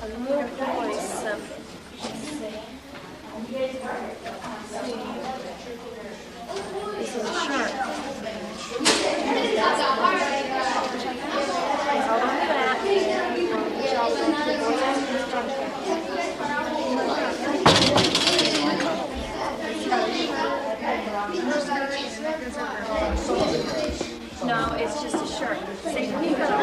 A little boy, some. This is a shark. Hold on to that. No, it's just a shark. See, when you go to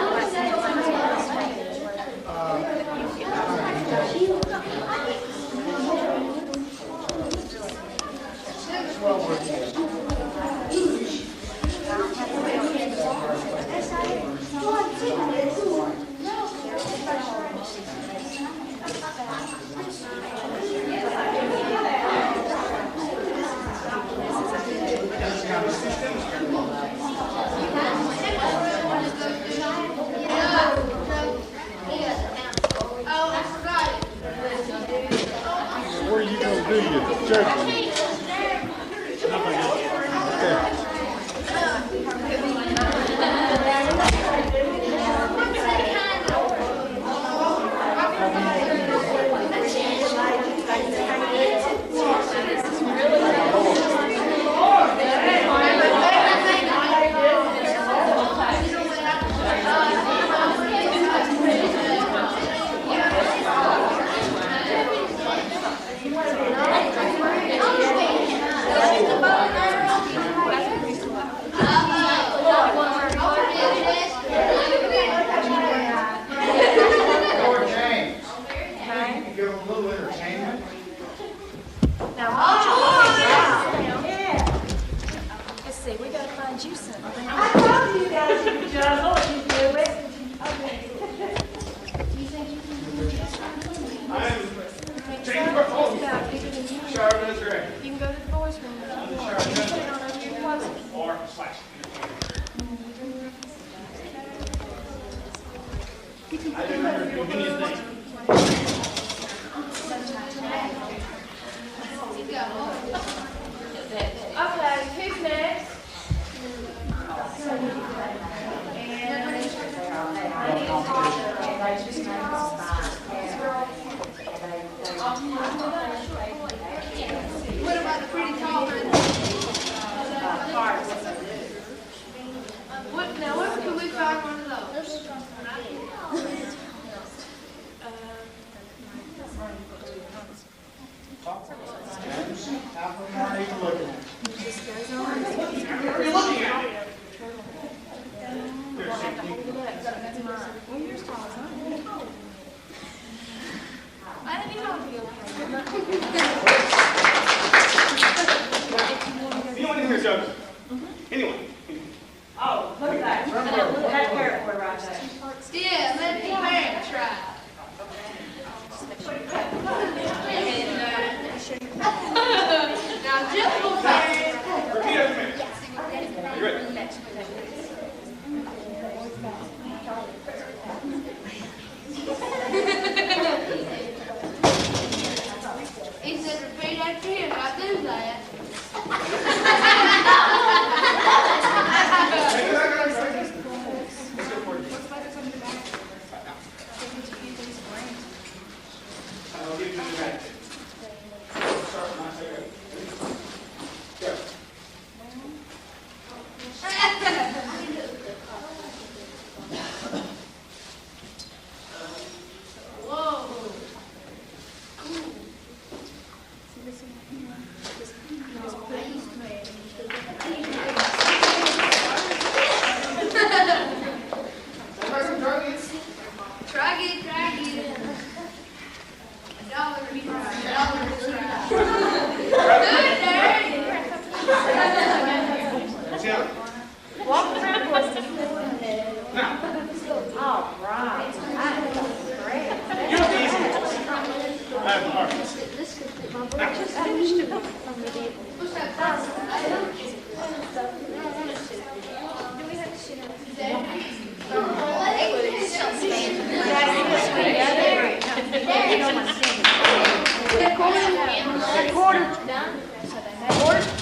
What are you going to do? You church?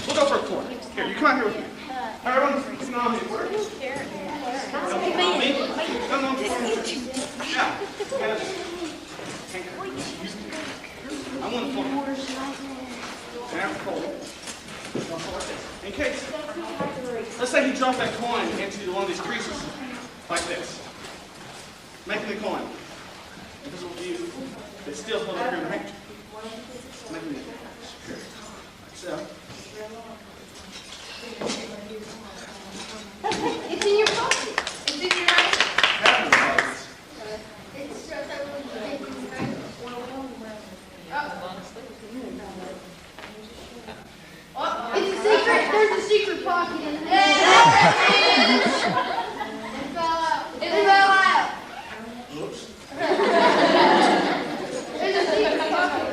We'll go for a quarter. Here, you come out here with me. All right, everyone, you know how many quarters? No, no. Yeah. fold it. In case, let's say he dropped that coin into one of these creases, like this, making the coin invisible to you. It's still holding up your handkerchief, making it secure, like so. It's in your pocket. It's in your right. It's a secret. There's a secret pocket in there. It fell out. It fell out. Whoops. There's a secret pocket.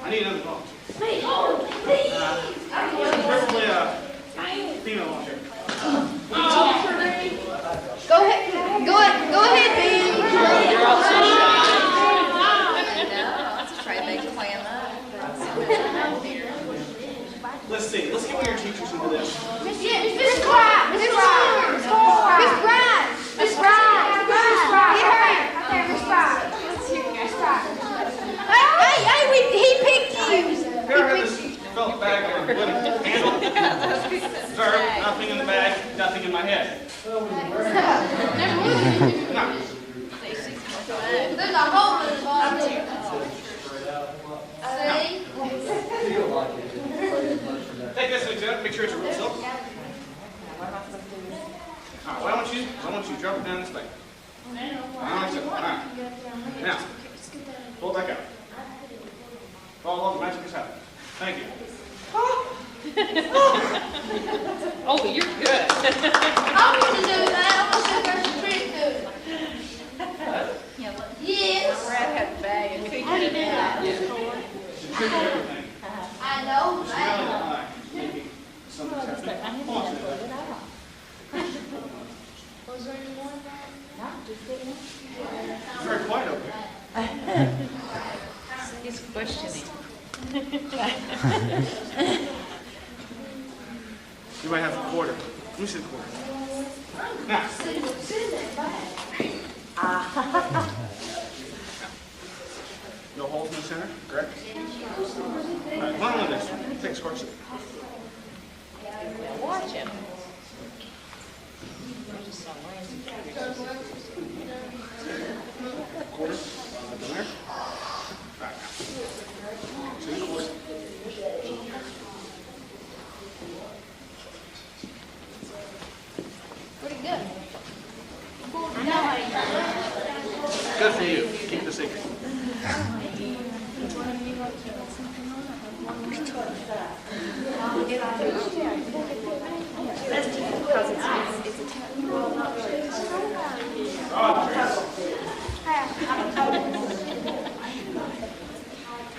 I need another volunteer. Please. Preferably a female volunteer. Go ahead. Go ahead, baby. Let's try to make a plan up. Let's see. Let's get one of your teachers into this. Miss Pratt. Miss Pratt. Miss Pratt. Miss Pratt. Get her. Miss Pratt. Miss Pratt. Hey, he picked you. Have you ever had this felt bag or wooden handle? Sir, nothing in the bag, nothing in my head. No. There's a hole in the bottom. See? Take this example. Make sure it's a real silk. Alright, what I want you to drop it down this way. Alright. Now, pull it back out. Follow along, the magic is happening. Thank you. Oh, you're good. I want to do that. I want to see Christian Creek do it. Yes. Brad had a bag and figured it out. I know. Maybe something's happening. Hold on to it. Was there any more? No, just kidding. It's very quiet over here. He's questioning. You might have a quarter. Let me see the quarter. Now. No holes in the center, correct? All right, one on this one. Take a square. Watch him. Quarter. Down there. Back now. See the quarter. Pretty good. Good for you. Keep the secret.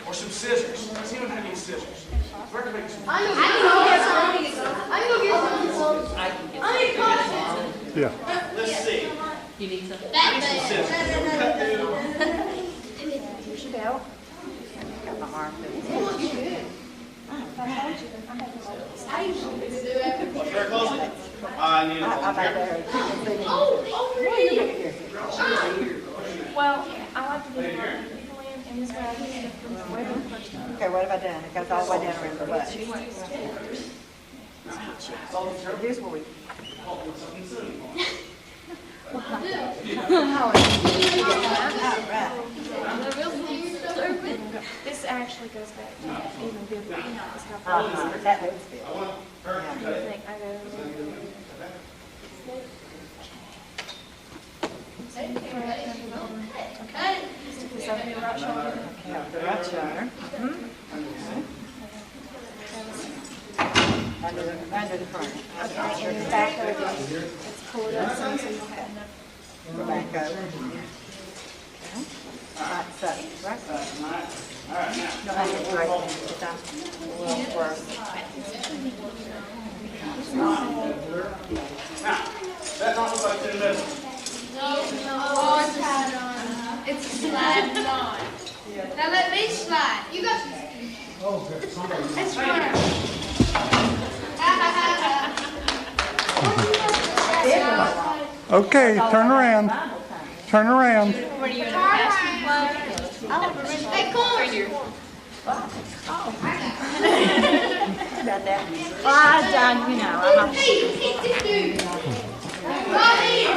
Or some scissors. Does anyone have any scissors? Where can I get some? I'm gonna get some. I need cotton. Yeah. Let's see. You need some? I need some scissors. Cut through. Here's your bell. Got my arm through. Very closely. I need a volunteer. Well, I like to get my people in this way I can get from the way to the first time. Okay, what have I done? It goes all the way down around the butt. So here's where we. This actually goes back to even biblical. It's how far this That looks good. I think I go. Okay. Is that your right shoulder? Yeah, the right shoulder. Under the front. Okay, and the back over. Let's pull it up some so you have enough. Go back over. Okay. Right, so, right. All right, now. No, I didn't write it down. Well, first. Now, that not look like this. It's sliding on. Now let me slide. You got this. It's fun. Okay, turn around. Turn around. What are you in a passion? Hey, corn. About that. Well, I've done, you know, I'm Hey, you kick this dude. Right here.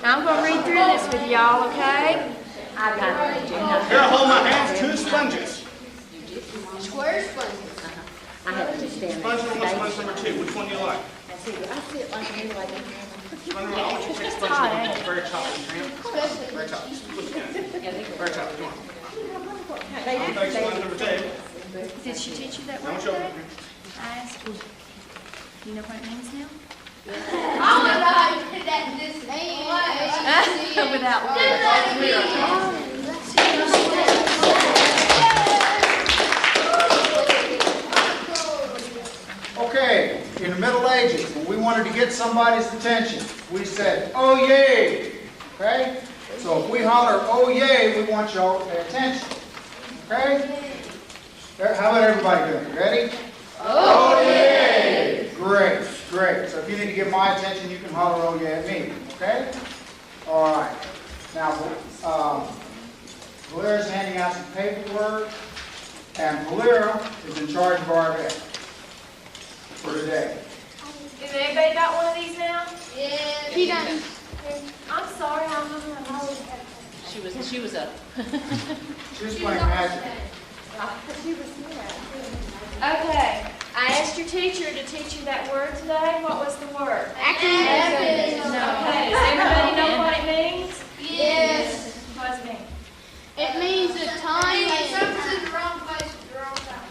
I'm gonna read through this with y'all, okay? I got it. Here, hold my hands. 2 sponges. Square sponge. I have to stand Sponge number 1, sponge number 2. Which one do you like? I see, I see it like me like that. Sponge number 1. I want you to take sponge number 1. Very choppy. Very choppy. Very choppy. I'll take sponge number 2. Did she teach you that How word much over? today? I asked you. You know what it means now? I want to know how you did that in this name. Without Okay, in the Middle Ages, when we wanted to get somebody's attention, we said, oh yay, okay? So if we holler, oh yay, we want y'all to pay attention, okay? There, how about everybody doing it? Ready? Oh yay! Great, great. So if you need to get my attention, you can holler oh yay at me, okay? All right. Now, Valera's handing out some paperwork, and Valera is in charge of our event for today. Has anybody got one of these now? Yeah. He done. I'm sorry, I'm always. She was up. She was playing magic. Okay, I asked your teacher to teach you that word today. What was the word? Acting. Okay, does everybody know what it means? Yes. What does it mean? It means the time. Something's in the wrong place at the wrong time.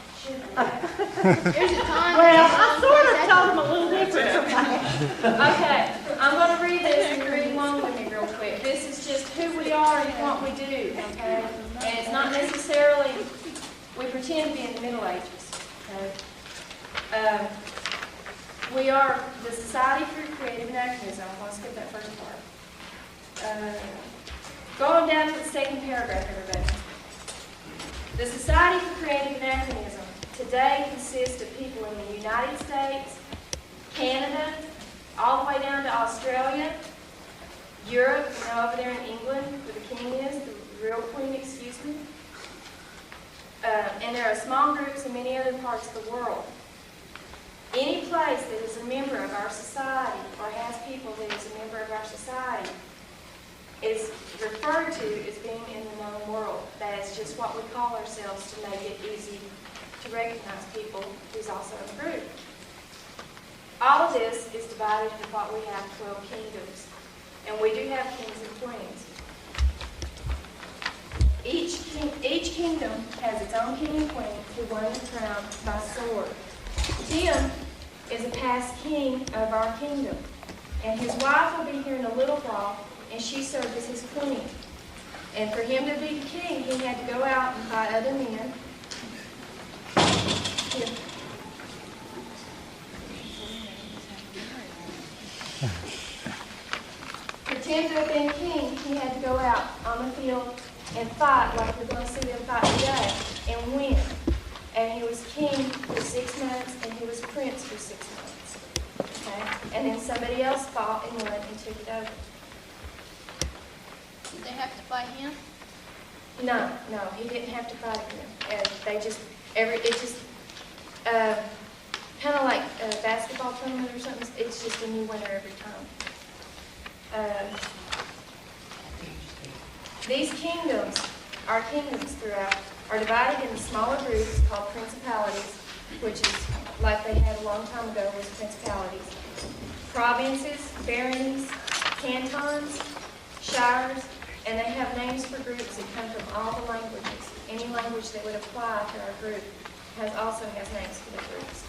There's a time. Well, I sort of told them a little different. Okay, I'm going to read this and read along with me real quick. This is just who we are and what we do, okay? And it's not necessarily we pretend to be in the Middle Ages, okay? We are the Society for Creative Anachronism. I'm going to skip that first part. Going down to the second paragraph, everybody. The Society for Creative Anachronism today consists of people in the United States, Canada, all the way down to Australia, Europe, you know, over there in England, where the king is, the real queen, excuse me. And there are small groups in many other parts of the world. Any place that is a member of our society or has people that is a member of our society is referred to as being in the known world. That is just what we call ourselves to make it easy to recognize people who's also in the group. All of this is divided into what we have 12 kingdoms. And we do have kings and queens. Each kingdom has its own king and queen who won the crown by sword. Tim is a past king of our kingdom, and his wife will be here in a little while, and she served as his queen. And for him to be the king, he had to go out and fight other men. Here. For Tim to have been king, he had to go out on the field and fight like we're going to see them fight today, and win. And he was king for 6 months, and he was prince for 6 months. Okay? And then somebody else fought and won and took it over. Did they have to fight him? No, he didn't have to fight him. They just, kind of like a basketball tournament or something. It's just a new winner every time. These kingdoms, our kingdoms throughout, are divided into smaller groups called principalities, which is like they had a long time ago was principalities. Provinces, baronies, cantons, shires, and they have names for groups that come from all the languages. Any language that would apply to our group also has names for the groups.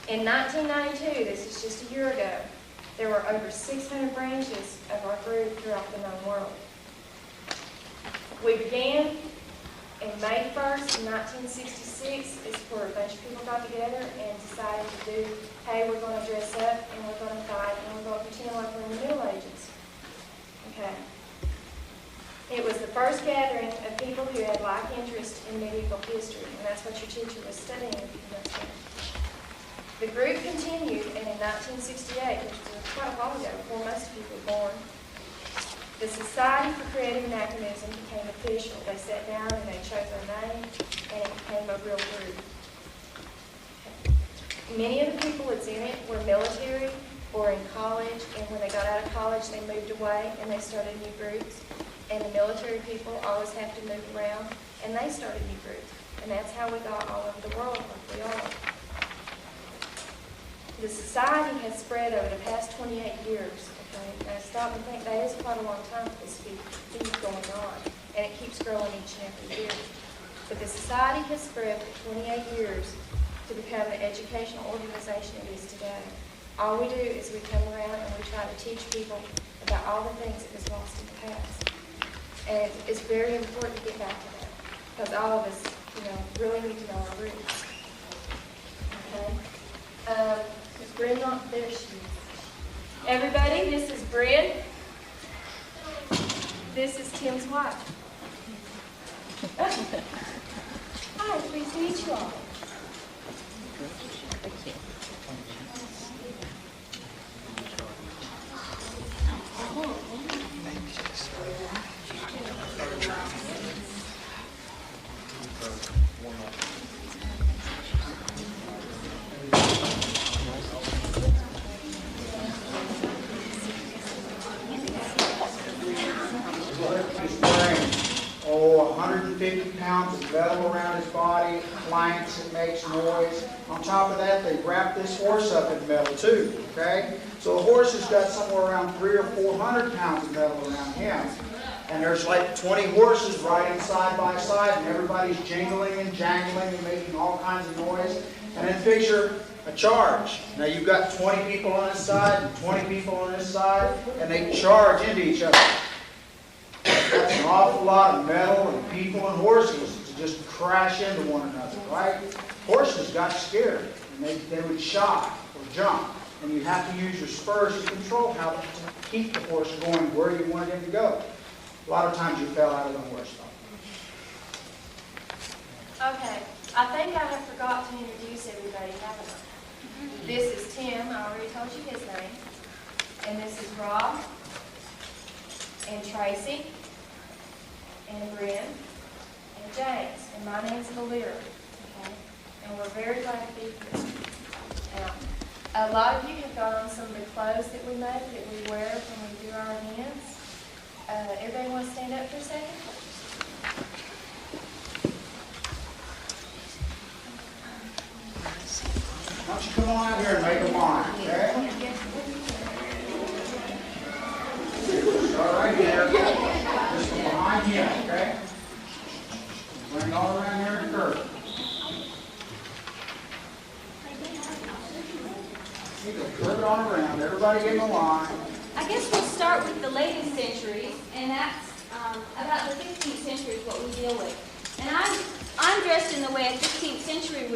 In 1992, this is just a year ago, There were over 600 branches of our group throughout the known world. We began in May 1st, 1966, is where a bunch of people got together and decided to do, hey, we're going to dress up and we're going to fight and we're going to pretend like we're in the Middle Ages. Okay. It was the first gathering of people who had like interest in medieval history, and that's what your teacher was studying. The group continued, and in 1968, which was quite a while ago, before most of you were born, the Society for Creative Anachronism became official. They sat down and they chose their name, and it became a real group. Many of the people that's in it were military or in college, and when they got out of college, they moved away and they started new groups. And the military people always have to move around, and they started new groups. And that's how we got all over the world like we are. The society has spread over the past 28 years. Okay? Now stop and think, that is quite a long time for this to be going on. And it keeps growing each and every year. But the society has spread for 28 years to become the educational organization it is today. All we do is we come around and we try to teach people about all the things that was lost in the past. And it's very important to get back to that, because all of us, really need to know our roots. Okay? Is Bryn not there? She is. Everybody, this is Bryn. This is Tim's wife. Hi, pleased to meet you all. He's wearing, 150 pounds of metal around his body, planks, it makes noise. On top of that, they wrap this horse up in metal too, okay? So a horse has got somewhere around 300 or 400 pounds of metal around him. And there's like 20 horses riding side by side, and everybody's jingling and jangling and making all kinds of noise. And then picture a charge. Now you've got 20 people on this side and 20 people on this side, and they charge into each other. That's an awful lot of metal and people and horses to just crash into one another, right? Horses got scared, and they would shy or jump. And you have to use your spurs to control how to keep the horse going where you wanted him to go. A lot of times you fell out of the horse, though. Okay, I think I have forgot to introduce everybody, haven't I? This is Tim, I already told you his name. And this is Rob, and Tracy, and Bryn, and James. And my name's Valera, okay? And we're very glad to be here. Now, a lot of you have got on some of the clothes that we make, that we wear when we do our events. Everybody want to stand up for a second? Why don't you come on out here and make a line, okay? Start right here. Just from behind him, okay? Bring it all around here to the curve. You can curve it on around. Everybody get in the line. I guess we'll start with the latest centuries, and that's about the 15th century is what we deal with. And I'm dressed in the way a 15th century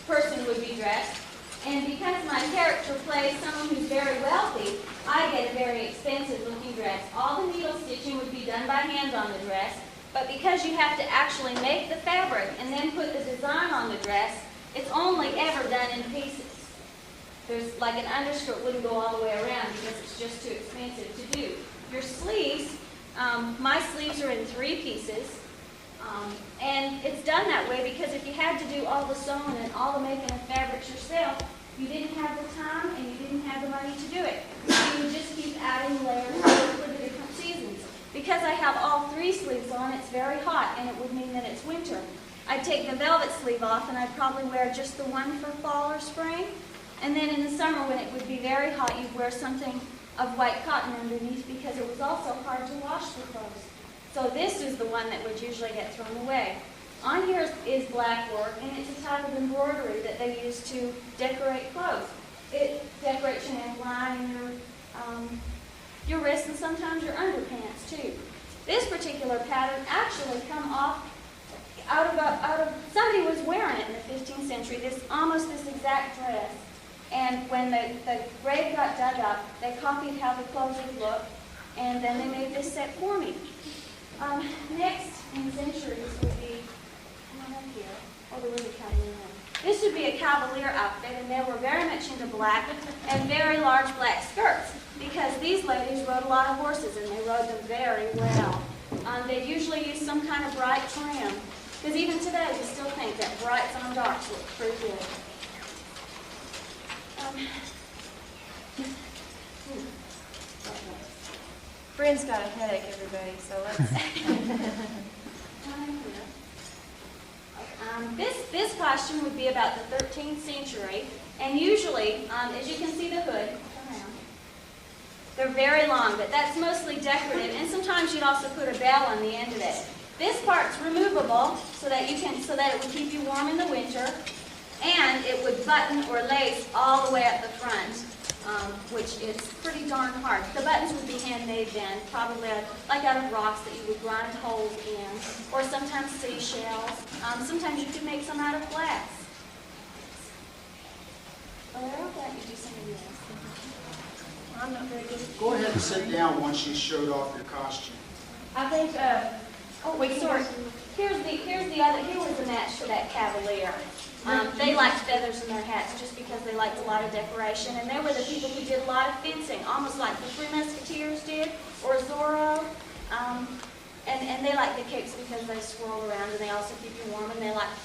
person would be dressed. And because my character plays someone who's very wealthy, I get a very expensive looking dress. All the needle stitching would be done by hand on the dress, but because you have to actually make the fabric and then put the design on the dress, it's only ever done in pieces. There's like an underskirt wouldn't go all the way around because it's just too expensive to do. Your sleeves, my sleeves are in 3 pieces. And it's done that way because if you had to do all the sewing and all the making of fabrics yourself, you didn't have the time and you didn't have the money to do it. So you would just keep adding layers for the different seasons. Because I have all 3 sleeves on, it's very hot and it would mean that it's winter. I'd take the velvet sleeve off and I'd probably wear just the one for fall or spring. And then in the summer when it would be very hot, you'd wear something of white cotton underneath because it was also hard to wash the clothes. So this is the one that would usually get thrown away. On here is black work, and it's a type of embroidery that they use to decorate clothes. It decorates your neckline, your your wrists, and sometimes your underpants too. This particular pattern actually come off out of somebody was wearing it in the 15th century. Almost this exact dress. And when the grave got dug up, they copied how the clothes would look, and then they made this set for me. Next in centuries would be, come on up here. Oh, there was a cavalier. This would be a cavalier outfit, and they were very much into black and very large black skirts, because these ladies rode a lot of horses, and they rode them very well. They'd usually use some kind of bright trim, because even today we still think that brights on darks look pretty good. Bryn's got a headache, everybody, so let's... This costume would be about the 13th century, and usually, as you can see the hood, they're very long, but that's mostly decorative, and sometimes you'd also put a bell on the end of it. This part's removable so that it would keep you warm in the winter, and it would button or lace all the way up the front, which is pretty darn hard. The buttons would be handmade then, probably like out of rocks that you would grind holes in, or sometimes seashells. Sometimes you could make some out of glass. Oh, I'll let you do some of this. I'm not very good at Go ahead and sit down once you showed off your costume. I think, oh, wait, sorry. Here was the match for that cavalier. They liked feathers in their hats just because they liked a lot of decoration. And they were the people who did a lot of fencing, almost like the Three Musketeers did, or Zorro. And they liked the capes because they swirl around and they also keep you warm. And they liked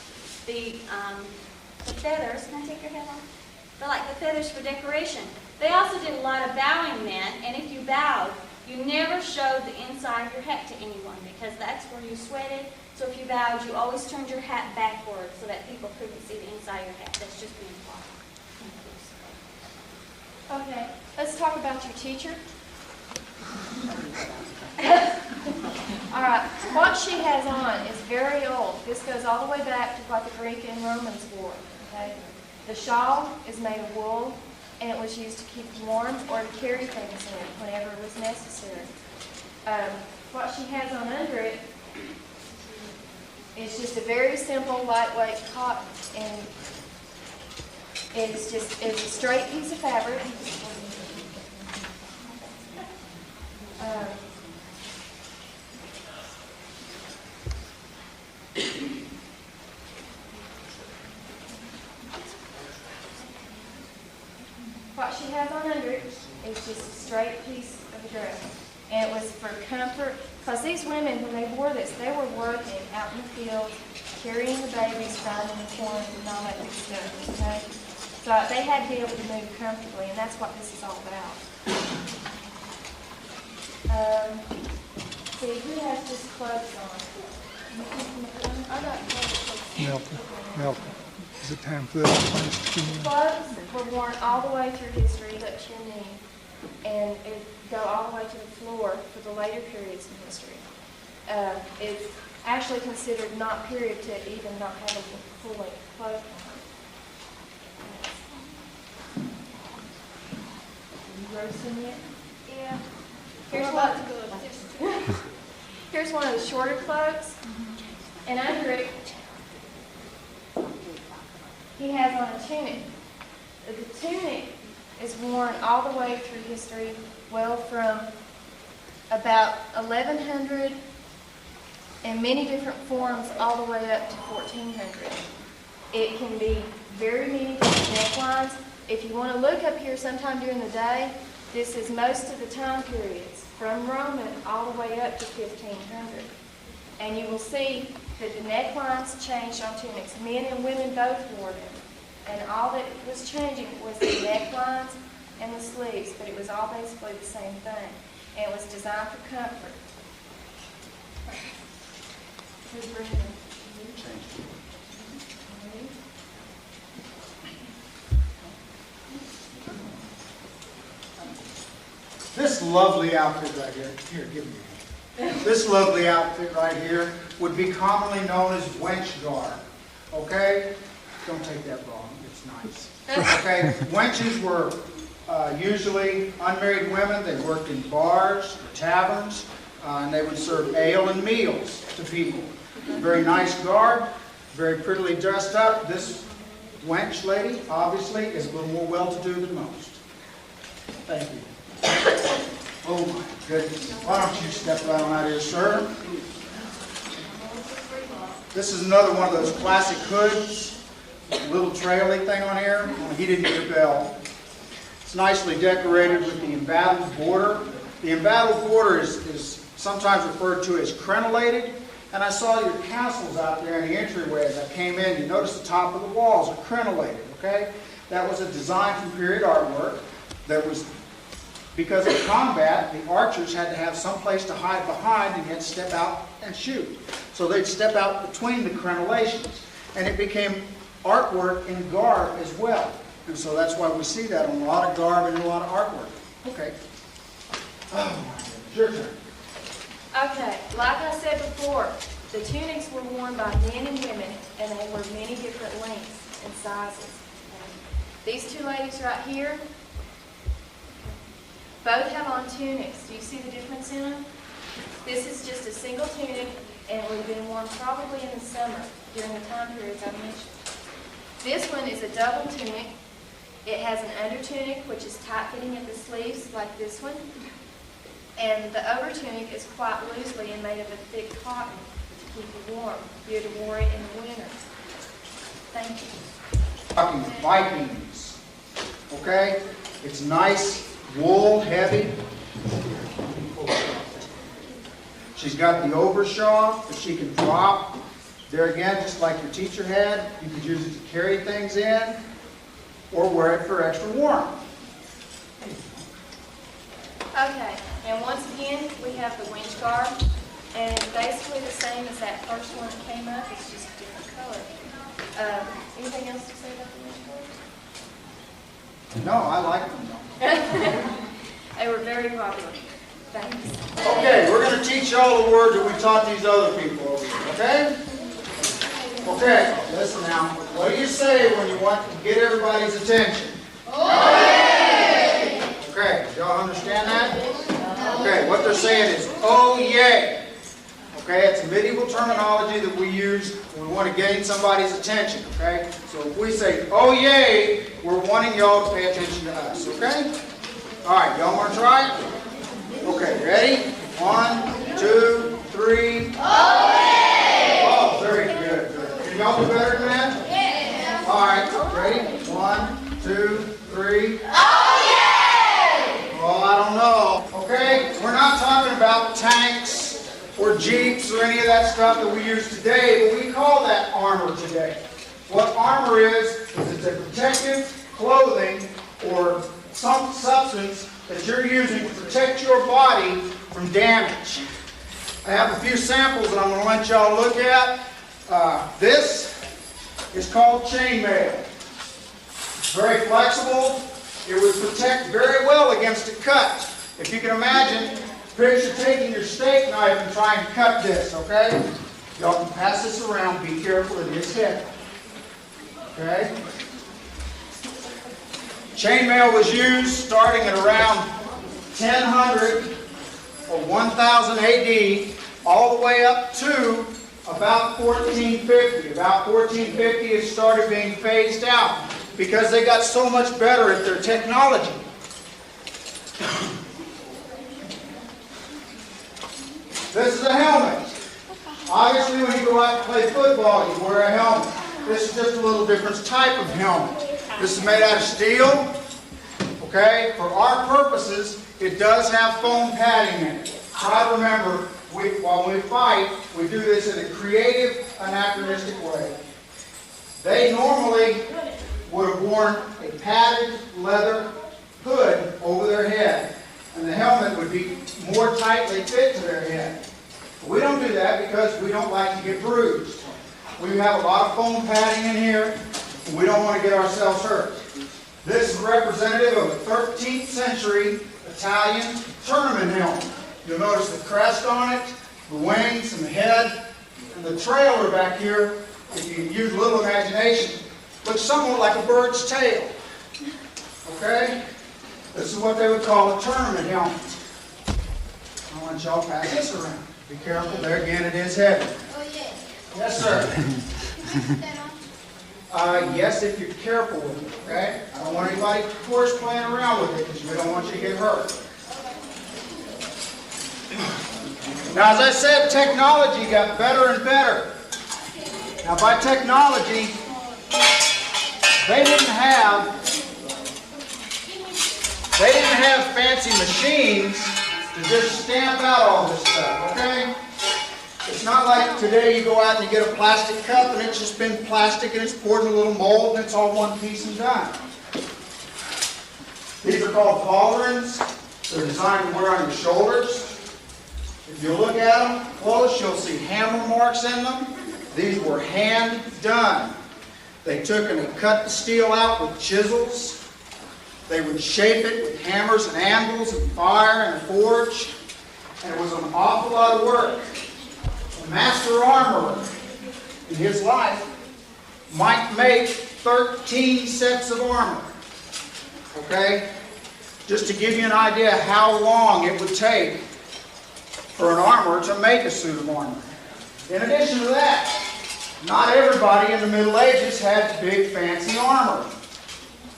the feathers. Can I take your hat off? They liked the feathers for decoration. They also did a lot of bowing then, and if you bowed, you never showed the inside of your hat to anyone because that's where you sweated. So if you bowed, you always turned your hat backward so that people couldn't see the inside of your hat. That's just being taught. Okay, let's talk about your teacher. All right, what she has on is very old. This goes all the way back to what the Greek and Romans wore. Okay, the shawl is made of wool, and it was used to keep warm or to carry things in whenever it was necessary. What she has on under it is just a very simple, lightweight cotton, and it's a straight piece of fabric. What she has on under it is just a straight piece of a dress. And it was for comfort, because these women, when they wore this, they were working out in the fields, carrying the babies, grinding the corn, and all that good stuff, okay? So they had to be able to move comfortably, and that's what this is all about. See, who has this clothes on? I got clothes. Milton. Is it time for this? Clothes were worn all the way through history, up to your knee, and it go all the way to the floor for the later periods in history. It's actually considered not period to even not have a full-length cloak on. You roasting yet? Yeah. Here's one of the shorter cloaks, and under it, he has on a tunic. The tunic is worn all the way through history, well, from about 1100 in many different forms all the way up to 1400. It can be very many different necklines. If you want to look up here sometime during the day, this is most of the time periods, from Roman all the way up to 1500. And you will see that the necklines changed on tunics. Men and women both wore them. And all that was changing was the necklines and the sleeves, but it was all basically the same thing. And it was designed for comfort. This lovely outfit right here, give me a hand. This lovely outfit right here would be commonly known as wench garb. Okay? Don't take that wrong. It's nice. Okay? Wenches were usually unmarried women. They worked in bars or taverns, and they would serve ale and meals to people. Very nice garb, very prettily dressed up. This wench lady, obviously, is a little more well-to-do than most. Thank you. Oh my goodness. Why don't you step right on out here, sir? This is another one of those classic hoods. Little traily thing on here. He didn't get a bell. It's nicely decorated with the embattled border. The embattled border is sometimes referred to as crenellated. And I saw your castles out there in the entryway as I came in. You notice the top of the walls are crenellated, okay? That was a design from period artwork that was, because of combat, the archers had to have some place to hide behind and you had to step out and shoot. So they'd step out between the crenellations. And it became artwork in garb as well. And so that's why we see that on a lot of garb and a lot of artwork. Okay. Oh, my goodness. Your turn. Okay, like I said before, the tunics were worn by men and women, and they were many different lengths and sizes. These two ladies right here, both have on tunics. Do you see the difference in them? This is just a single tunic, and it would have been worn probably in the summer during the time periods I mentioned. This one is a double tunic. It has an under tunic, which is tight-fitting at the sleeves, like this one. And the over tunic is quite loosely and made of a thick cotton to keep you warm. You'd have wore it in the winter. Thank you. Talking Vikings. Okay? It's nice, wool, heavy. She's got the overshaw that she can drop. There again, just like your teacher had, you could use it to carry things in or wear it for extra warmth. Okay, and once again, we have the winch garb, and it's basically the same as that first one that came up, it's just a different color. Anything else to say about the winch garb? No, I like them though. They were very popular. Thanks. Okay, we're going to teach y'all the word that we taught these other people over here, okay? Okay, listen now. What do you say when you want to get everybody's attention? Okay, y'all understand that? Okay, what they're saying is, oh yay. Okay, it's a medieval terminology that we use when we want to gain somebody's attention, okay? So if we say, oh yay, we're wanting y'all to pay attention to us, okay? All right, y'all want to try it? Okay, ready? 1, 2, 3. Oh yay! Oh, very good, good. Can y'all do better than that? Yeah. All right, ready? 1, 2, 3. Well, I don't know. Okay, we're not talking about tanks or jeeps or any of that stuff that we use today, but we call that armor today. What armor is it's a protective clothing or some substance that you're using to protect your body from damage. I have a few samples that I'm going to let y'all look at. This is called chainmail. It's very flexible. It would protect very well against a cut. If you can imagine, picture taking your steak knife and trying to cut this, okay? Y'all can pass this around. Be careful, it is heavy. Okay? Chainmail was used starting at around 1000 or 1000 AD all the way up to about 1450. About 1450 it started being phased out because they got so much better at their technology. This is a helmet. Obviously when you go out and play football you wear a helmet. This is just a little different type of helmet. This is made out of steel. Okay, for our purposes it does have foam padding in it. Try to remember, while we fight, we do this in a creative, anachronistic way. They normally would have worn a padded leather hood over their head, and the helmet would be more tightly fit to their head. We don't do that because we don't like to get bruised. We have a lot of foam padding in here, and we don't want to get ourselves hurt. This is representative of a 13th century Italian tournament helmet. You'll notice the crest on it, the wings and the head, and the trailer back here, if you use a little imagination, looks somewhat like a bird's tail. Okay? This is what they would call a tournament helmet. I want y'all to pass this around. Be careful. There again, it is heavy. Oh, yeah. Yes, sir. Put that on. Yes, if you're careful with it, okay? I don't want anybody, of course, playing around with it because we don't want you to get hurt. Now, as I said, technology got better and better. Now, by technology, they didn't have fancy machines to just stamp out all this stuff, okay? It's not like today you go out and you get a plastic cup and it's just been plastic and it's poured in a little mold and it's all one piece and done. These are called pauldrons. They're designed to wear on your shoulders. If you look at them close, you'll see hammer marks in them. These were hand done. They took and they cut the steel out with chisels. They would shape it with hammers and anvils and fire and a forge. And it was an awful lot of work. A master armorer in his life might make 13 sets of armor. Okay? Just to give you an idea how long it would take for an armorer to make a suit of armor. In addition to that, not everybody in the Middle Ages had big fancy armor.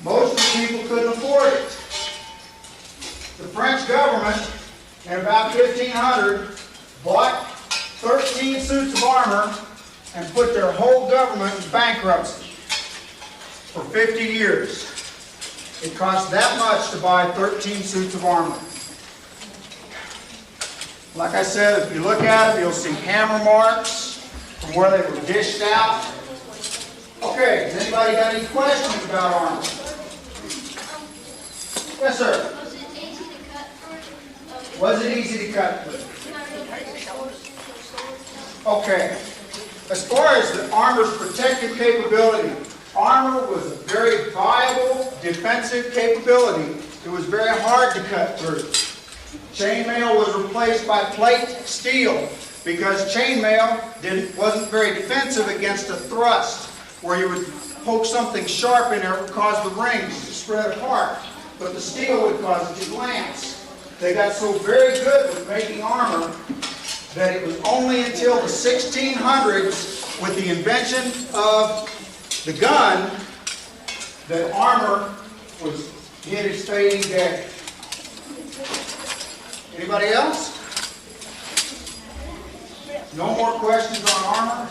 Most of the people couldn't afford it. The French government in about 1500 bought 13 suits of armor and put their whole government in bankruptcy for 50 years. It cost that much to buy 13 suits of armor. Like I said, if you look at them, you'll see hammer marks from where they were dished out. Okay, has anybody got any questions about armor? Yes, sir. Was it easy to cut through? Was it easy to cut through? Okay. As far as the armor's protective capability, armor was a very viable defensive capability. It was very hard to cut through. Chainmail was replaced by plate steel because chainmail wasn't very defensive against a thrust where you would poke something sharp in there, it would cause the rings to spread apart. But the steel would cause it to glance. They got so very good with making armor that it was only until the 1600s with the invention of the gun that armor was hit its fading day. Anybody else? No more questions on armor?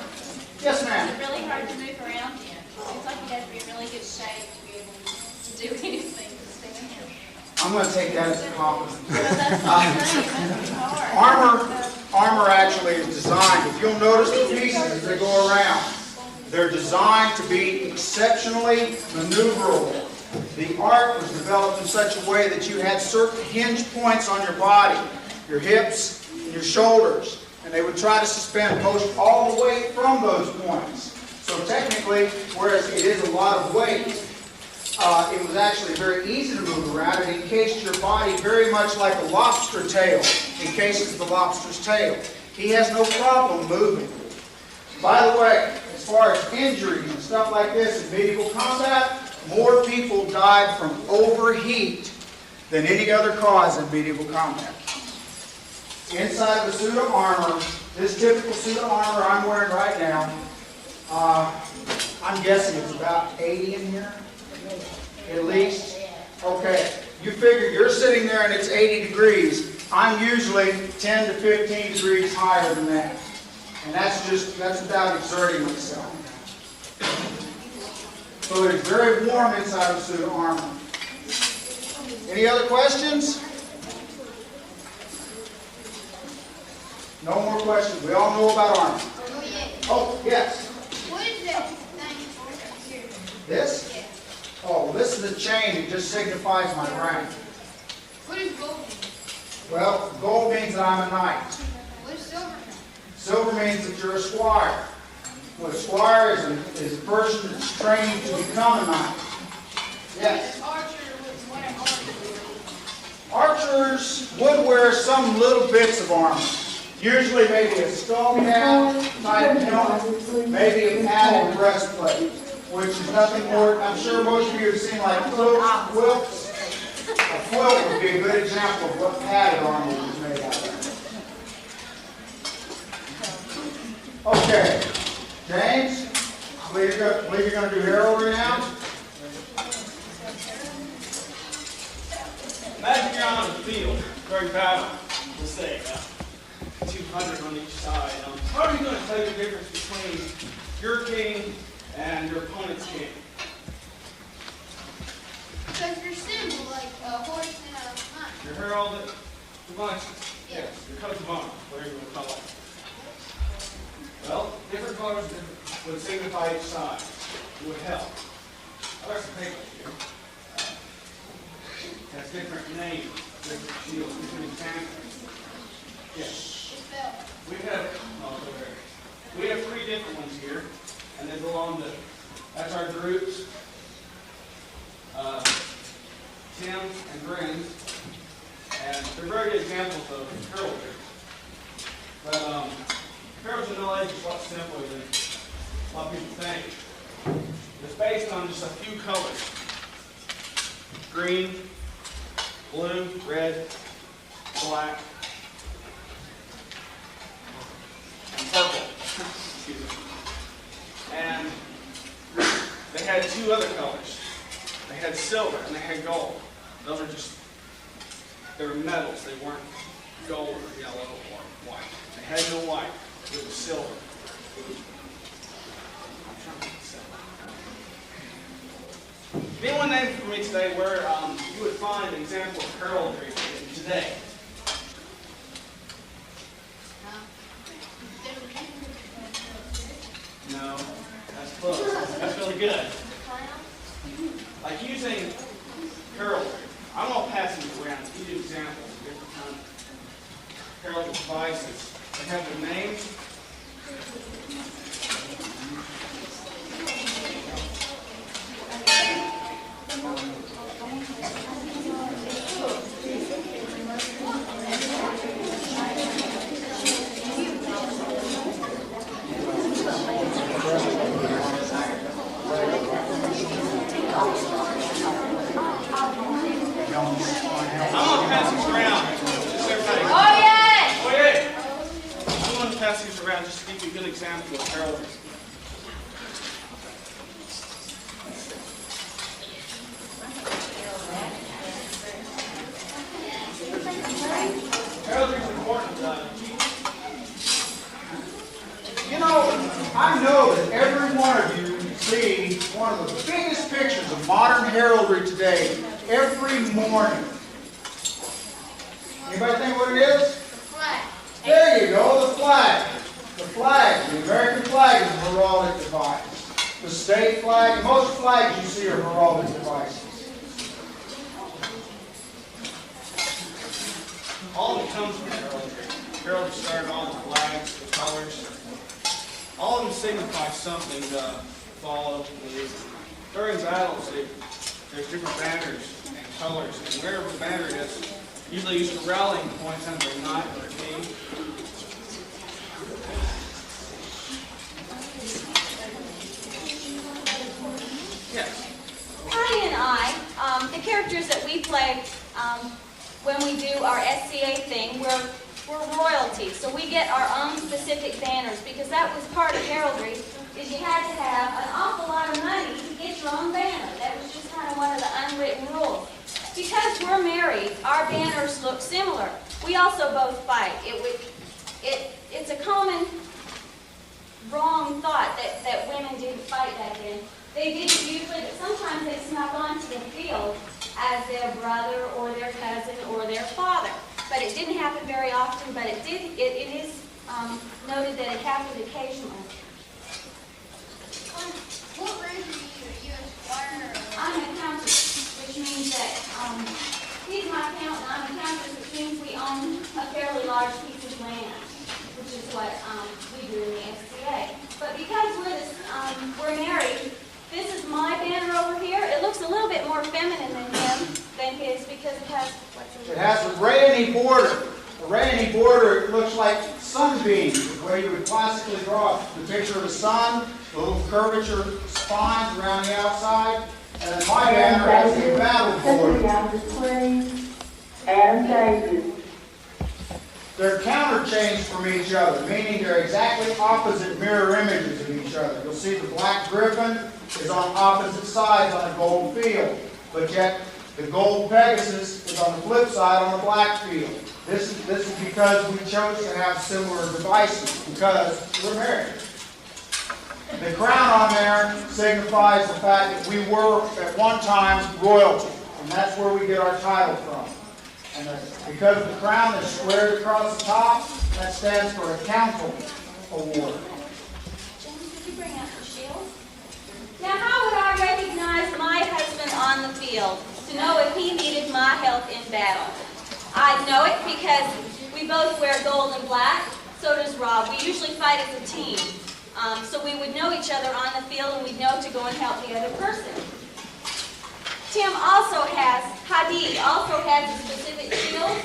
Yes, ma'am. Is it really hard to move around in? Seems like you have to be in really good shape to be able to do anything to stand here. I'm going to take that as a compliment. Well, that's what I'm saying. It's hard. Armor actually is designed, if you'll notice the pieces as they go around, they're designed to be exceptionally maneuverable. The art was developed in such a way that you had certain hinge points on your body, your hips and your shoulders, and they would try to suspend most all the weight from those points. So technically, whereas it is a lot of weight, it was actually very easy to move around. It encased your body very much like a lobster tail encases the lobster's tail. He has no problem moving. By the way, as far as injuries and stuff like this in medieval combat, more people died from overheat than any other cause in medieval combat. Inside of a suit of armor, this typical suit of armor I'm wearing right now, I'm guessing it's about 80 in here, at least. Okay, you figure you're sitting there and it's 80 degrees. I'm usually 10 to 15 degrees higher than that. And that's without exerting myself. So it's very warm inside of a suit of armor. Any other questions? No more questions. We all know about armor. Oh, yeah. Oh, yes. What is that thing for here? This? Oh, well, this is a chain. It just signifies my rank. What is gold? Well, gold means that I'm a knight. What is silver? Silver means that you're a squire. Well, a squire is a person that's trained to become a knight. Yes. Archers would wear some little bits of armor. Usually maybe a skull cap, type helmet, maybe a padded breastplate, which is nothing more. I'm sure most of you have seen like quilts, a quilt would be a good example of what padded armor was made out of. Okay, James, I believe you're going to do heraldry now. Imagine you're on a field during battle. Let's say 200 on each side. How are you going to tell the difference between your king and your opponent's king? Because your symbol, like a horse and a hunt. Your herald, the bunch. Yes, your coat of arms, whatever you want to call it. Well, different colors would signify each side. It would help. I got some papers here. It has different names, different shields, different examples. Yes. We have 3 different ones here, and they belong to, that's our groups, Tim and Grin, and they're very good examples of heraldry. But heraldry knowledge is a lot simpler than a lot of people think. It's based on just a few colors: green, blue, red, black, and purple. Excuse me. And they had 2 other colors. They had silver and they had gold. Those are just, they were metals. They weren't gold or yellow or white. They had no white. It was silver. Anyone name for me today where you would find an example of heraldry today? No, that's close. That's really good. Like using heraldry. I'm going to pass these around. Give you examples of different kinds of heraldry devices. They have their names. I'm going to pass these around. Just everybody. Oh, yeah! Oh, yeah. I'm going to pass these around just to give you a good example of heraldry. Heraldry is important. You know, I know that every one of you see one of the biggest pictures of modern heraldry today every morning. Anybody think what it is? Flag. There you go, the flag. The flag, the American flag is a heraldic device. The state flag, most flags you see are heraldic devices. All of it comes from heraldry. Heraldry started all the flags, the colors. All of them signify something to follow. During battles, there's different banners and colors. And wherever the banner is, usually used for rallying points under a knight or a king. Yes. Patty and I, the characters that we play when we do our SCA thing, we're royalty. So we get our own specific banners because that was part of heraldry, is you had to have an awful lot of money to get your own banner. That was just kind of one of the unwritten rules. Because we're married, our banners look similar. We also both fight. It's a common wrong thought that women didn't fight back then. They didn't usually, but sometimes they snuck onto the field as their brother or their cousin or their father. But it didn't happen very often, but it is noted that it happened occasionally. What rank are you? Are you a squire? I'm an accountant, which means that he's my accountant, I'm an accountant, which means we own a fairly large piece of land, which is what we do in the SCA. But because we're married, this is my banner over here. It looks a little bit more feminine than his because it has It has a rainy border. A rainy border, it looks like sunbeams, the way you would classically draw the picture of the sun, the little curvature spines around the outside. And then my banner has a battle border. changes. They're counterchanged from each other, meaning they're exactly opposite mirror images of each other. You'll see the black griffin is on opposite sides on a gold field, but yet the gold Pegasus is on the flip side on the black field. This is because we chose to have similar devices, because we're married. The crown on there signifies the fact that we were at one time royalty, and that's where we get our title from. And because the crown is squared across the top, that stands for a council award. James, could you bring out the shield? Now, how would I recognize my husband on the field to know if he needed my help in battle? I'd know it because we both wear gold and black. So does Rob. We usually fight as a team. So we would know each other on the field, and we'd know to go and help the other person. Hadi also has a specific shield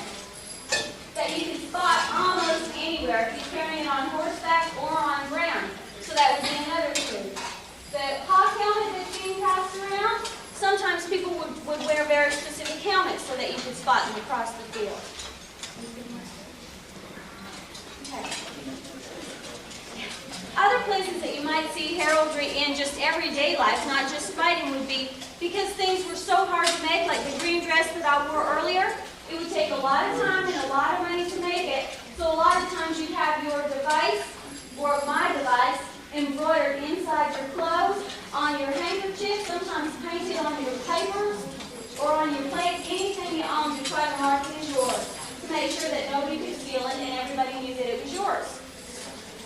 that you can spot almost anywhere if he's carrying it on horseback or on ground. So that would be another clue. The hawk helmet that's being passed around, sometimes people would wear very specific helmets so that you could spot them across the field. Okay. Other places that you might see heraldry in just everyday life, not just fighting, would be because things were so hard to make, like the green dress that I wore earlier. It would take a lot of time and a lot of money to make it. So a lot of times you'd have your device, or my device, embroidered inside your clothes, on your handkerchief, sometimes painted on your papers, or on your plate, anything you own to try to mark it as yours, to make sure that nobody could steal it and everybody knew that it was yours.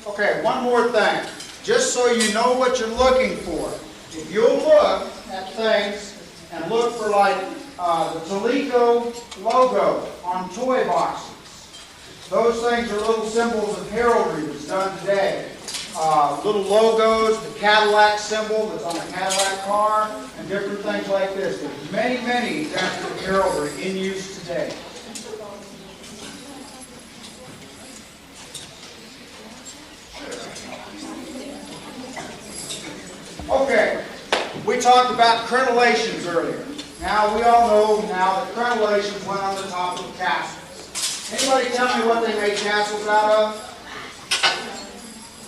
Okay, one more thing. Just so you know what you're looking for. If you'll look at things and look for like the Toledo logo on toy boxes. Those things are little symbols of heraldry that's done today. Little logos, the Cadillac symbol that's on a Cadillac car, and different things like this. There's many, many examples of heraldry in use today. Okay, we talked about crenellations earlier. Now, we all know now that crenellations went on the top of castles. Anybody tell me what they made castles out of?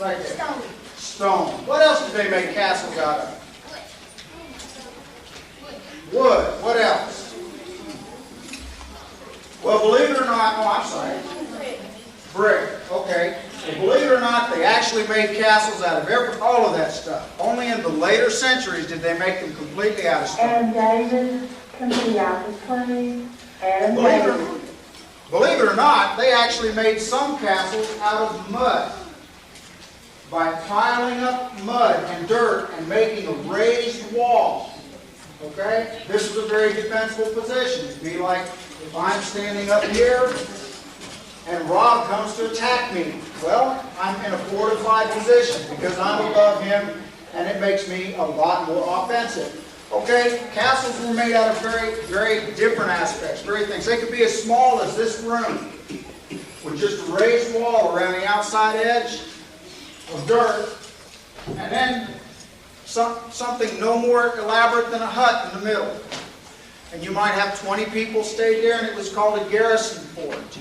Right there. Stone. Stone. What else did they make castles out of? Wood. What else? Well, believe it or not, oh, I'm sorry. Brick. Okay. Well, believe it or not, they actually made castles out of all of that stuff. Only in the later centuries did they make them completely out of stone. And David can be out of clay. And believe it or not, they actually made some castles out of mud. By piling up mud and dirt and making a raised wall. Okay? This was a very defensible position. It'd be like if I'm standing up here and Rob comes to attack me. Well, I'm in a fortified position because I'm above him, and it makes me a lot more offensive. Okay, castles were made out of very, very different aspects, very things. They could be as small as this room, with just a raised wall around the outside edge of dirt, and then something no more elaborate than a hut in the middle. And you might have 20 people stayed there, and it was called a garrison fort.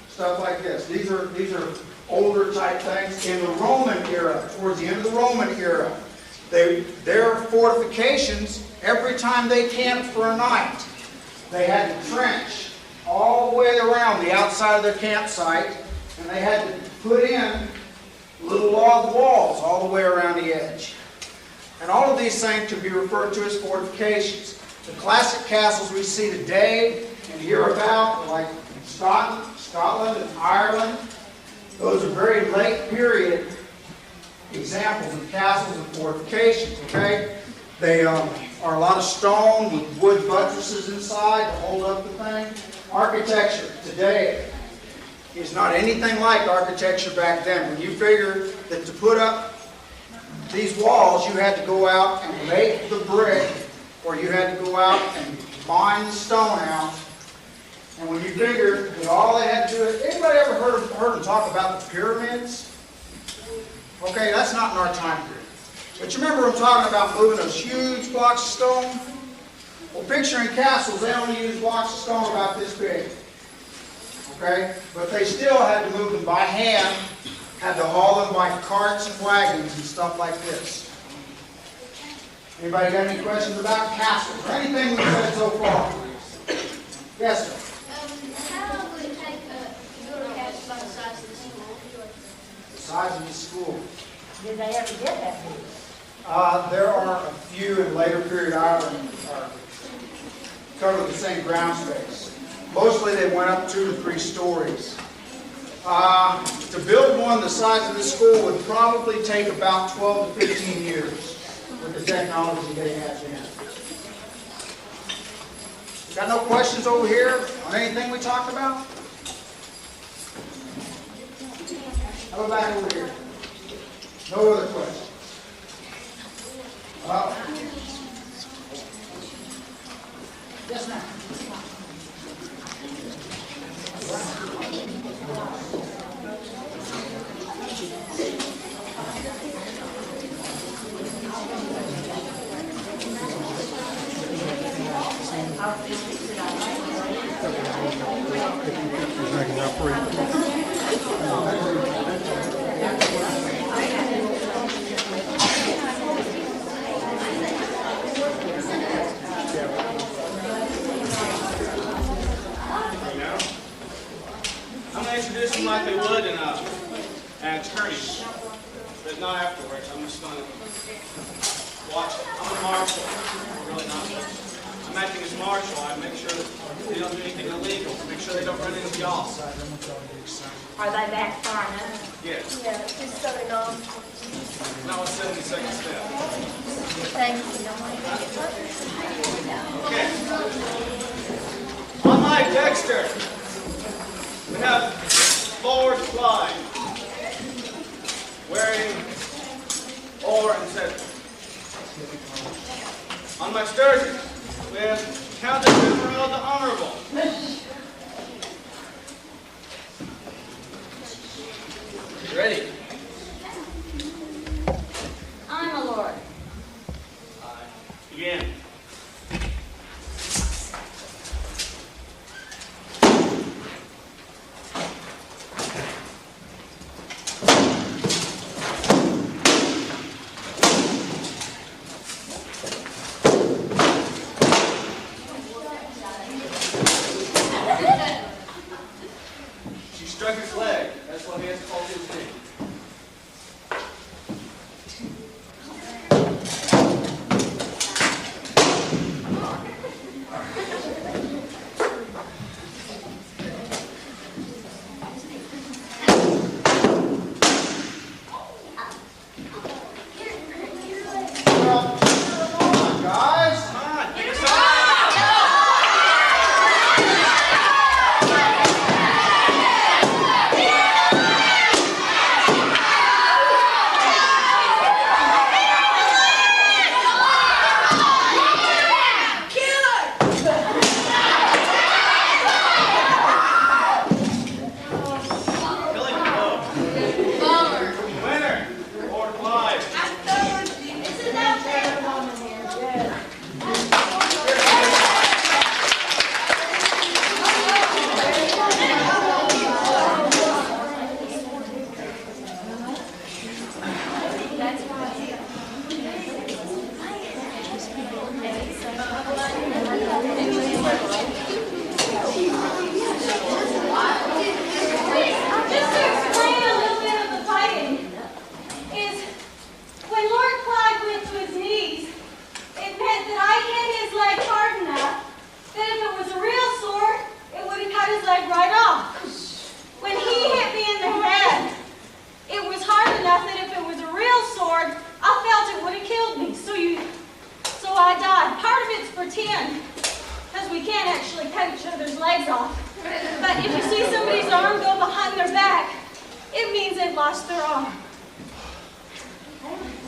Stuff like this. These are older type things. In the Roman era, towards the end of the Roman era, their fortifications, every time they camped for a night, they had to trench all the way around the outside of their campsite, and they had to put in little log walls all the way around the edge. And all of these things can be referred to as fortifications. The classic castles we see today and hear about, like Scotland and Ireland, those are very late period examples of castles and fortifications, okay? They are a lot of stone with wood buttresses inside to hold up the thing. Architecture today is not anything like architecture back then. When you figure that to put up these walls, you had to go out and make the brick, or you had to go out and mine the stone out. And when you figure that all they had to do is, anybody ever heard them talk about the pyramids? Okay, that's not in our time period. But you remember them talking about moving those huge blocks of stone? Well, picturing castles, they only use blocks of stone about this big. okay? But they still had to move them by hand, had to haul them by carts and wagons and stuff like this. Anybody got any questions about castles or anything we've said so far? Yes, sir. How long would it take to build a castle by the size of the school? The size of the school. Did they ever get that big? There are a few in later period Ireland cover the same ground space. Mostly they went up 2 to 3 stories. To build one the size of this school would probably take about 12 to 15 years with the technology they have now. Got no questions over here on anything we talked about? How about back over here? No other questions? Yes, ma'am. I'm going to introduce them like they would an attorney, but not afterwards. I'm just going to watch it. I'm a marshal. I'm really not. I'm acting as marshal. I make sure that they don't do anything illegal. Make sure they don't run into y'all. Are they that far now? Yes. Yeah, just so they know. Now it's 72nd step. Thank you. Okay. On my Dexter, we have Lord Clyde wearing ore and cetera. On my Sturgeon, we have Countess Emerald the Honorable. You ready? I'm a lord. Begin. She struck his leg. That's why he has to hold his knee.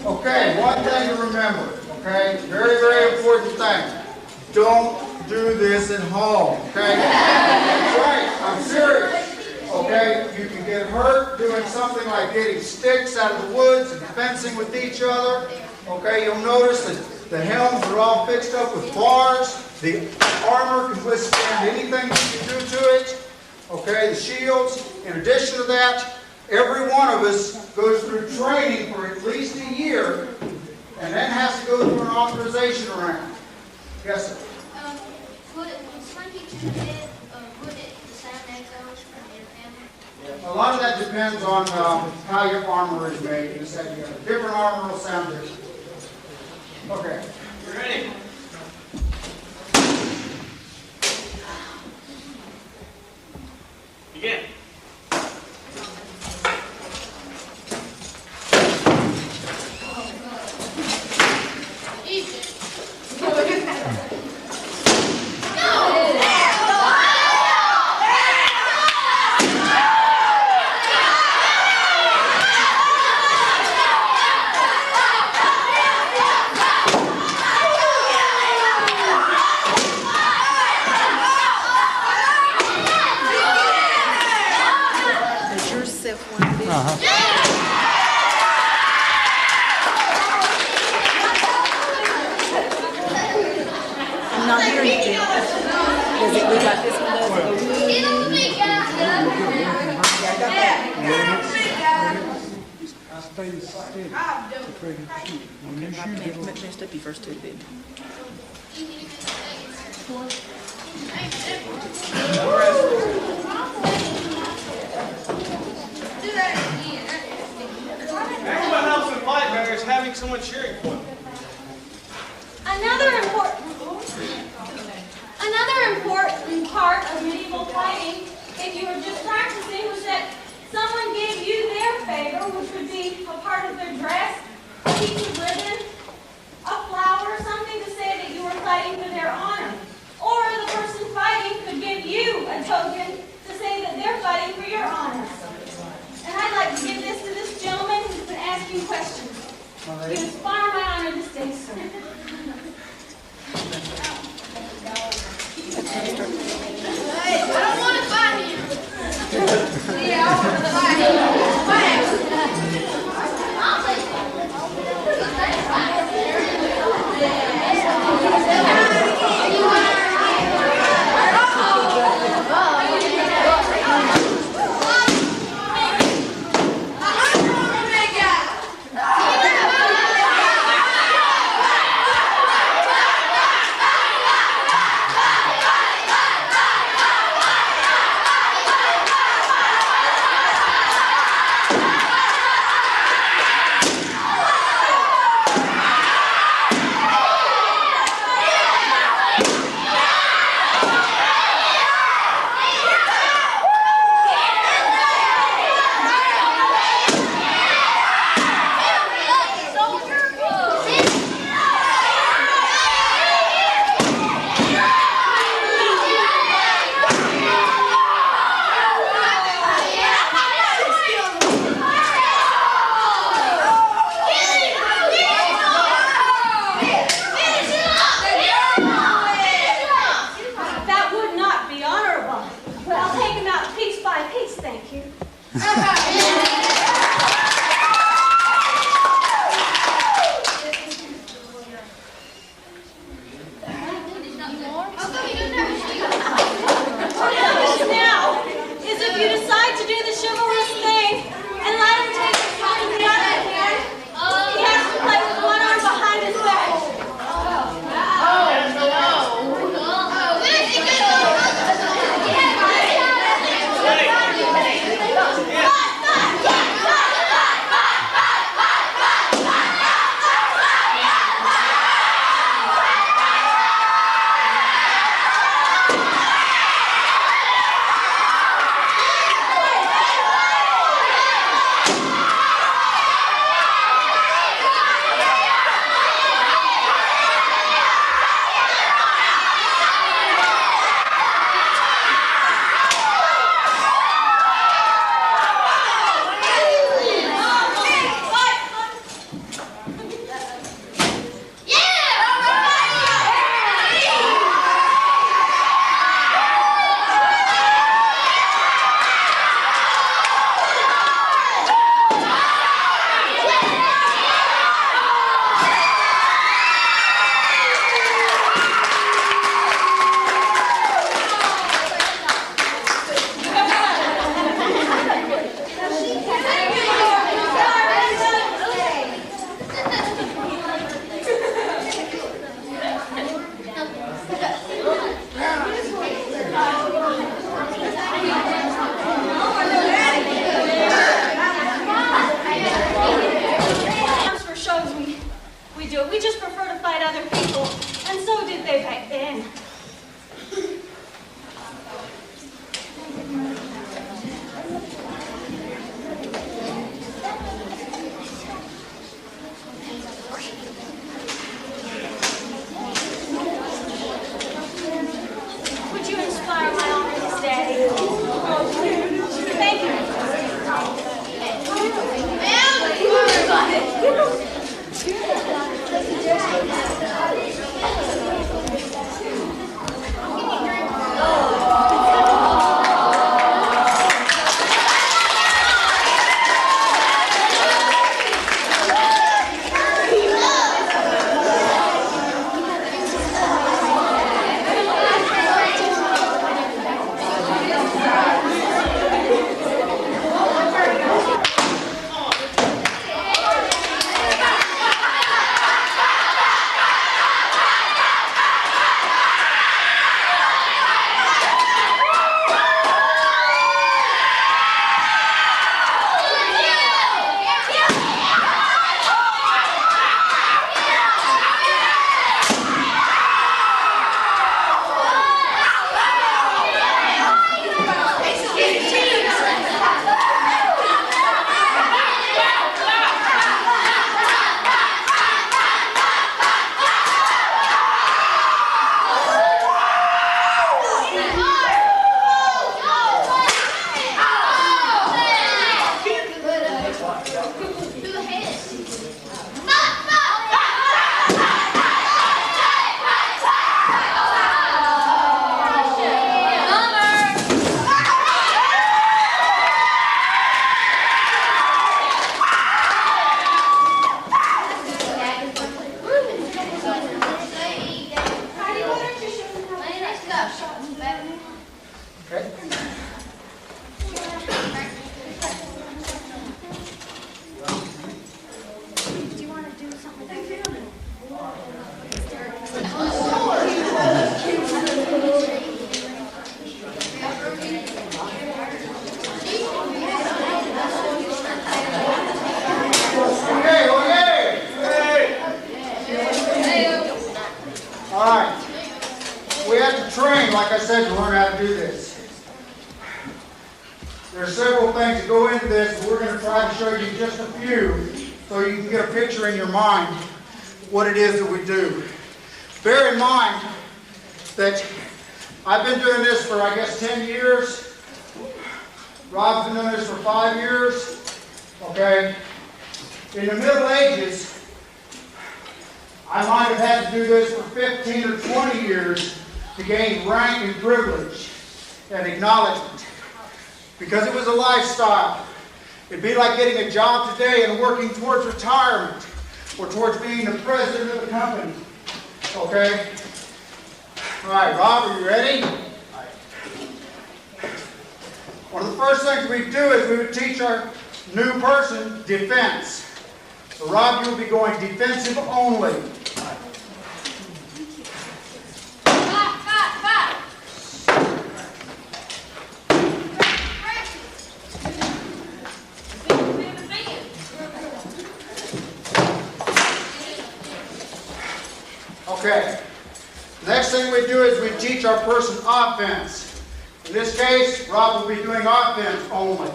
Okay, one thing to remember, okay? Very, very important thing. Don't do this at home, okay? That's right, I'm serious. Okay, you can get hurt doing something like getting sticks out of the woods and fencing with each other. Okay, you'll notice that the helms are all fixed up with bars. The armor can withstand anything that you do to it. Okay, the shields. In addition to that, every one of us goes through training for at least a year and then has to go through an authorization round. Yes, sir? Would some teachers get, would it the sound echoes from your family? A lot of that depends on how your armor is made. You said you have a different armor will sound different. Okay. You ready? Begin. I'm not hearing you. Does it look like this one does? I stay steady to try to shoot. When you shoot, it'll Messed up your first two, didn't Next what helps in fight better is having someone cheering for them. Another important part of medieval fighting, if you were just practicing, was that someone gave you their favor, which would be a part of their dress, a piece of ribbon, a flower, something to say that you were fighting for their honor. Or the person fighting could give you a token to say that they're fighting for your honor. And I'd like to give this to this gentleman who's been asking questions. He inspired my honor this day, sir. Hey, I don't want to fight him. Yeah, I want to fight him. I'll take Yeah. said, to learn how to do this. There are several things that go into this, but we're going to try to show you just a few so you can get a picture in your mind what it is that we do. Bear in mind that I've been doing this for, I guess, 10 years. Rob's been doing this for 5 years. Okay? In the Middle Ages, I might have had to do this for 15 or 20 years to gain rank and privilege and acknowledgement. Because it was a lifestyle. It'd be like getting a job today and working towards retirement or towards being the president of the company. Okay? All right, Rob, are you ready? One of the first things we'd do is we would teach our new person defense. So Rob, you will be going defensive only. Okay. Next thing we do is we teach our person offense. In this case, Rob will be doing offense only.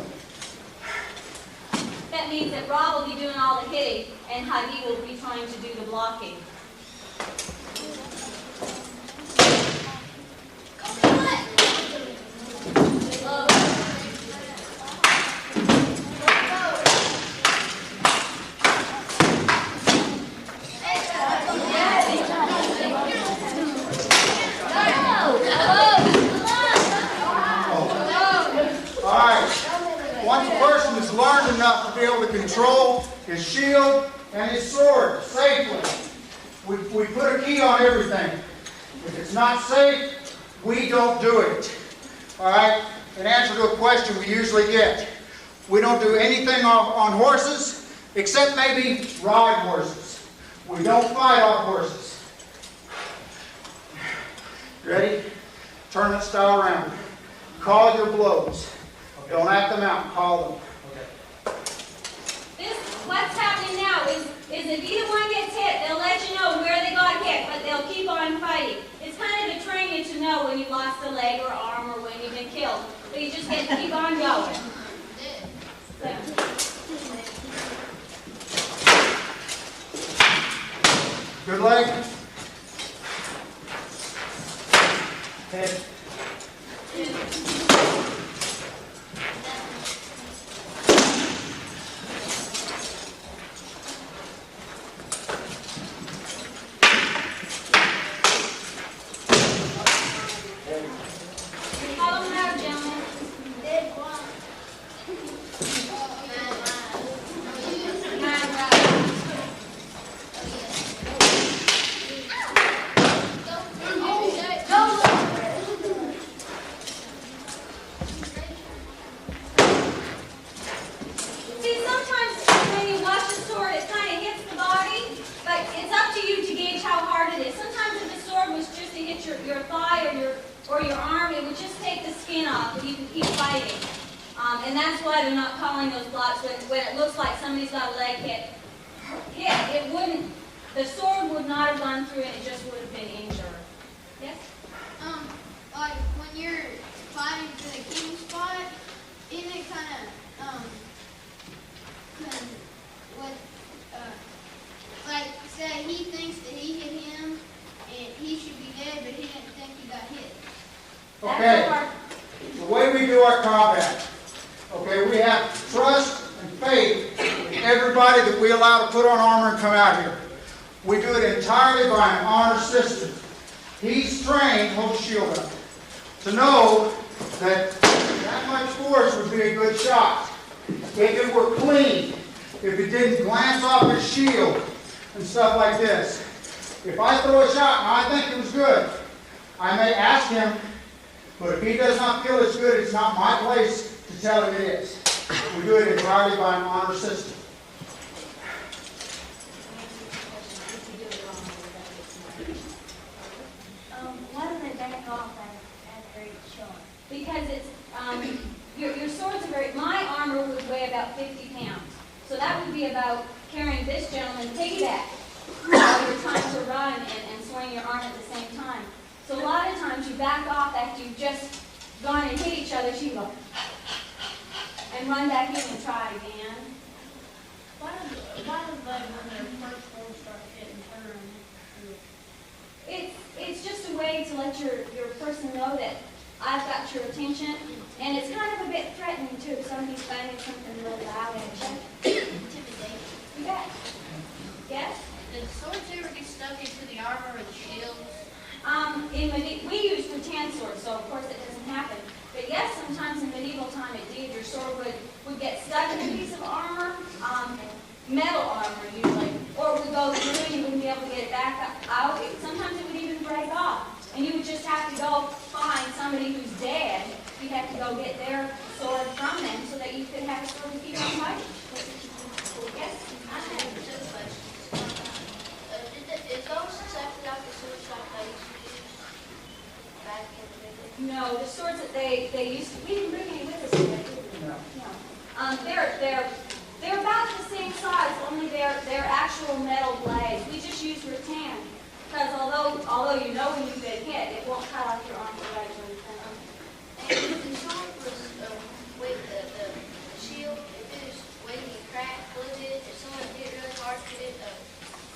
That means that Rob will be doing all the hitting and Huggy will be trying to do the blocking. Once a person has learned enough to be able to control his shield and his sword safely, we put a key on everything. If it's not safe, we don't do it. All right? In answer to a question we usually get, we don't do anything on horses except maybe ride horses. We don't fight on horses. Ready? Turn it style around. Call your blows. Don't act them out. Call them. What's happening now is if either one gets hit, they'll let you know where they got hit, but they'll keep on fighting. It's kind of to train you to know when you lost a leg or arm or when you've been killed. But you just get to keep on going. Good leg. Head. And that's why they're not calling those blocks when it looks like somebody's got a leg hit. It wouldn't, the sword would not have gone through and it just would have been injured. Yes? Like when you're fighting for the king spot, isn't it kind of, like say he thinks that he hit him and he should be dead, but he didn't think he got hit. Okay. The way we do our combat. Okay, we have trust and faith in everybody that we allow to put on armor and come out here. We do it entirely by an honor system. He's trained, hold the shield up, to know that that much force would be a good shot. If it were clean, if it didn't glance off his shield and stuff like this. If I throw a shot and I think it was good, I may ask him, but if he does not feel it's good, it's not my place to tell him it is. We do it entirely by an honor system. Why do they back off after each shot? Because it's, your swords are very, my armor would weigh about 50 pounds. So that would be about carrying this gentleman piggyback while you're trying to run and swing your arm at the same time. So So a lot of times you back off after you've just gone and hit each other, so you go and run back in and try it again. Why does like when their first form starts getting turned? It's just a way to let your person know that I've got your attention, and it's kind of a bit threatening too. If somebody's banging something really loud at you. Intimidate. You bet. Yes? Did swords ever get stuck into the armor or the shields? We use rattan swords, so of course it doesn't happen. But yes, sometimes in medieval time it did. Your sword would get stuck in a piece of armor, metal armor usually, or it would go through and you wouldn't be able to get it back out. Sometimes it would even break off. And you would just have to go find somebody who's dead. You'd have to go get their sword from them so that you could have a sword to keep on fighting. Yes? I have two questions. Is those exactly like the sword shop they used to use back in the day? No, the swords that they used to, we didn't bring any with us today, did we? No. They're about the same size, only they're actual metal blades. We just use rattan. Because although you know when you've been hit, it won't cut off your arm or leg or anything. And if the sword was with the shield, if it was waiting to crack a little bit, if someone hit really hard, could it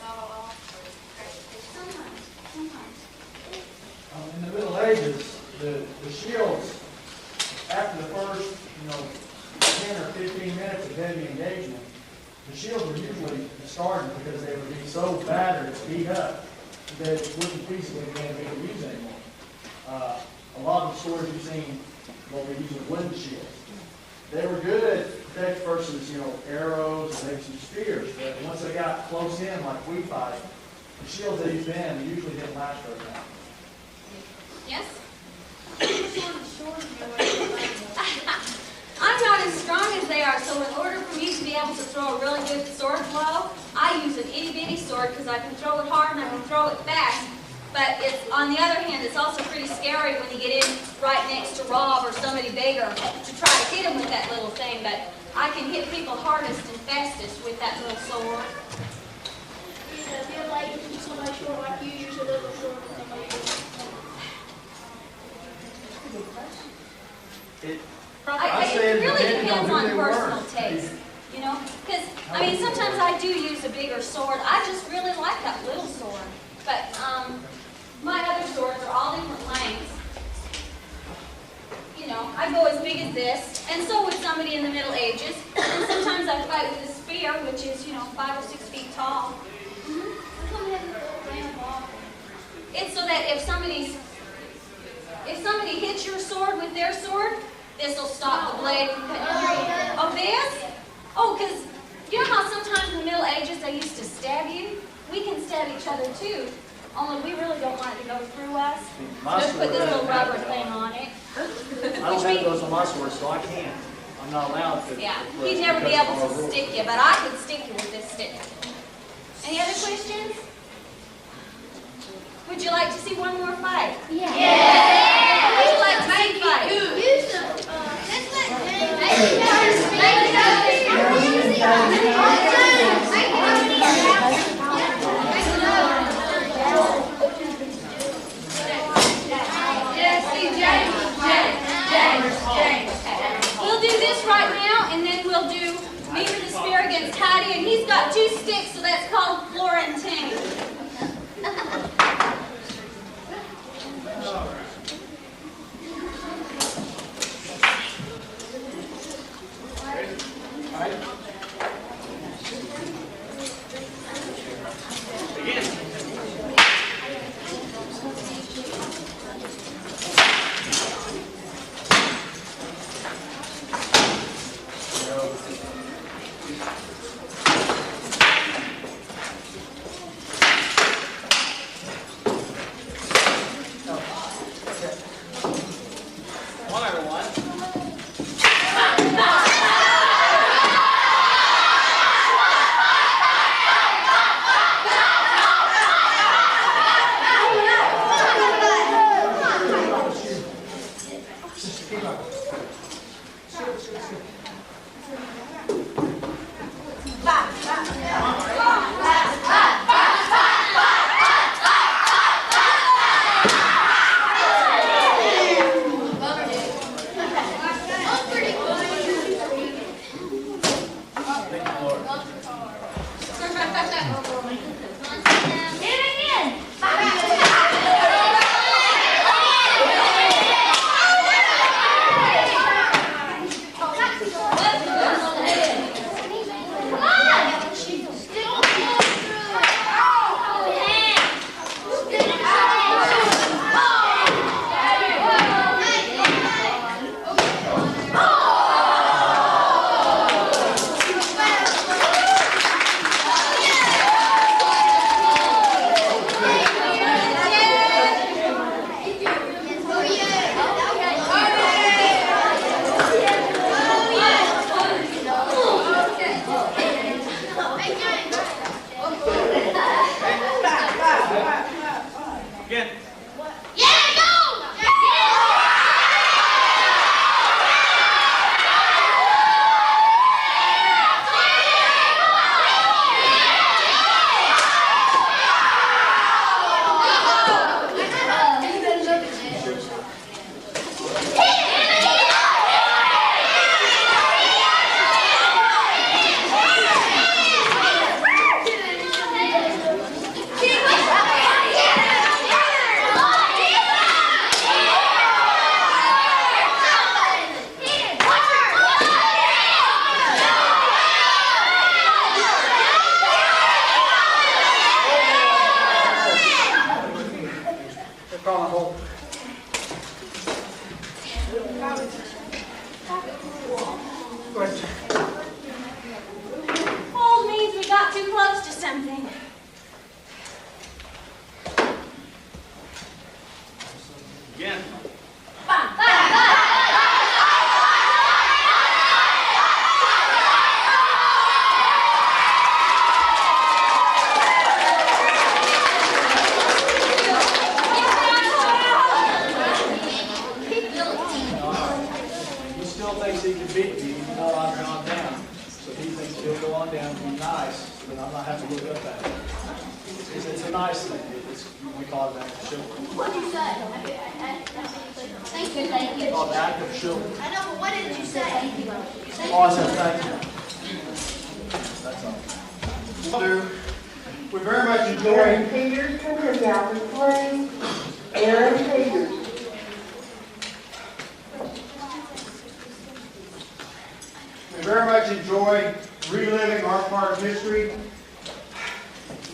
fall off or crack it? Sometimes. In the Middle Ages, the shields, after the first 10 or 15 minutes of heavy engagement, the shields were usually discarded because they would be so battered, beat up, that it wouldn't feasibly be able to use anymore. A lot of the swords you've seen, what we use with wooden shields, they were good effect versus arrows and maybe some spears, but once they got close in, like we fight, the shields they used then usually didn't last very long. Yes? I'm not as strong as they are, so in order for me to be able to throw a really good sword blow, I use an itty-bitty sword because I can throw it hard and I can throw it fast. But on the other hand, it's also pretty scary when you get in right next to Rob or somebody bigger to try to hit him with that little thing. But I can hit people hardest and fastest with that little sword. Feel like somebody short like you use a little sword with somebody else? It really depends on personal taste, because, sometimes I do use a bigger sword. I just really like that little sword. But my other swords are all different lengths. I go as big as this, and so would somebody in the Middle Ages. And sometimes I fight with a spear, which is, 5 or 6 feet tall. It's so that if somebody hits your sword with their sword, this will stop the blade from cutting through. Oh, this? Oh, because you know how sometimes in the Middle Ages they used to stab you? We can stab each other too, only we really don't want it to go through us. Just put this little rubber thing on it. I don't have those on my sword, so I can't. I'm not allowed to. Yeah, he'd never be able to stick you, but I could stick you with this stick. Any other questions? Would you like to see one more fight? Yeah. Would you like to see a fight? Use the, let's We'll do this right now, and then we'll do me with the spear against Hattie, and he's got 2 sticks, so that's called Florentine. Go ahead. Cold means we got too close to something. Again. He still thinks he can beat me, even though I've gone down. So he thinks he'll go on down and be nice, so that I'm not having to look up at him. It's a nice thing. We call it active chivalry. What did you say? Thank you. We call it active chivalry. I know, but what did you say? Oh, I said thank you. That's all. We very much enjoy. Aaron Peters, continue out with please. Aaron Peters. We very much enjoy reliving our part of history.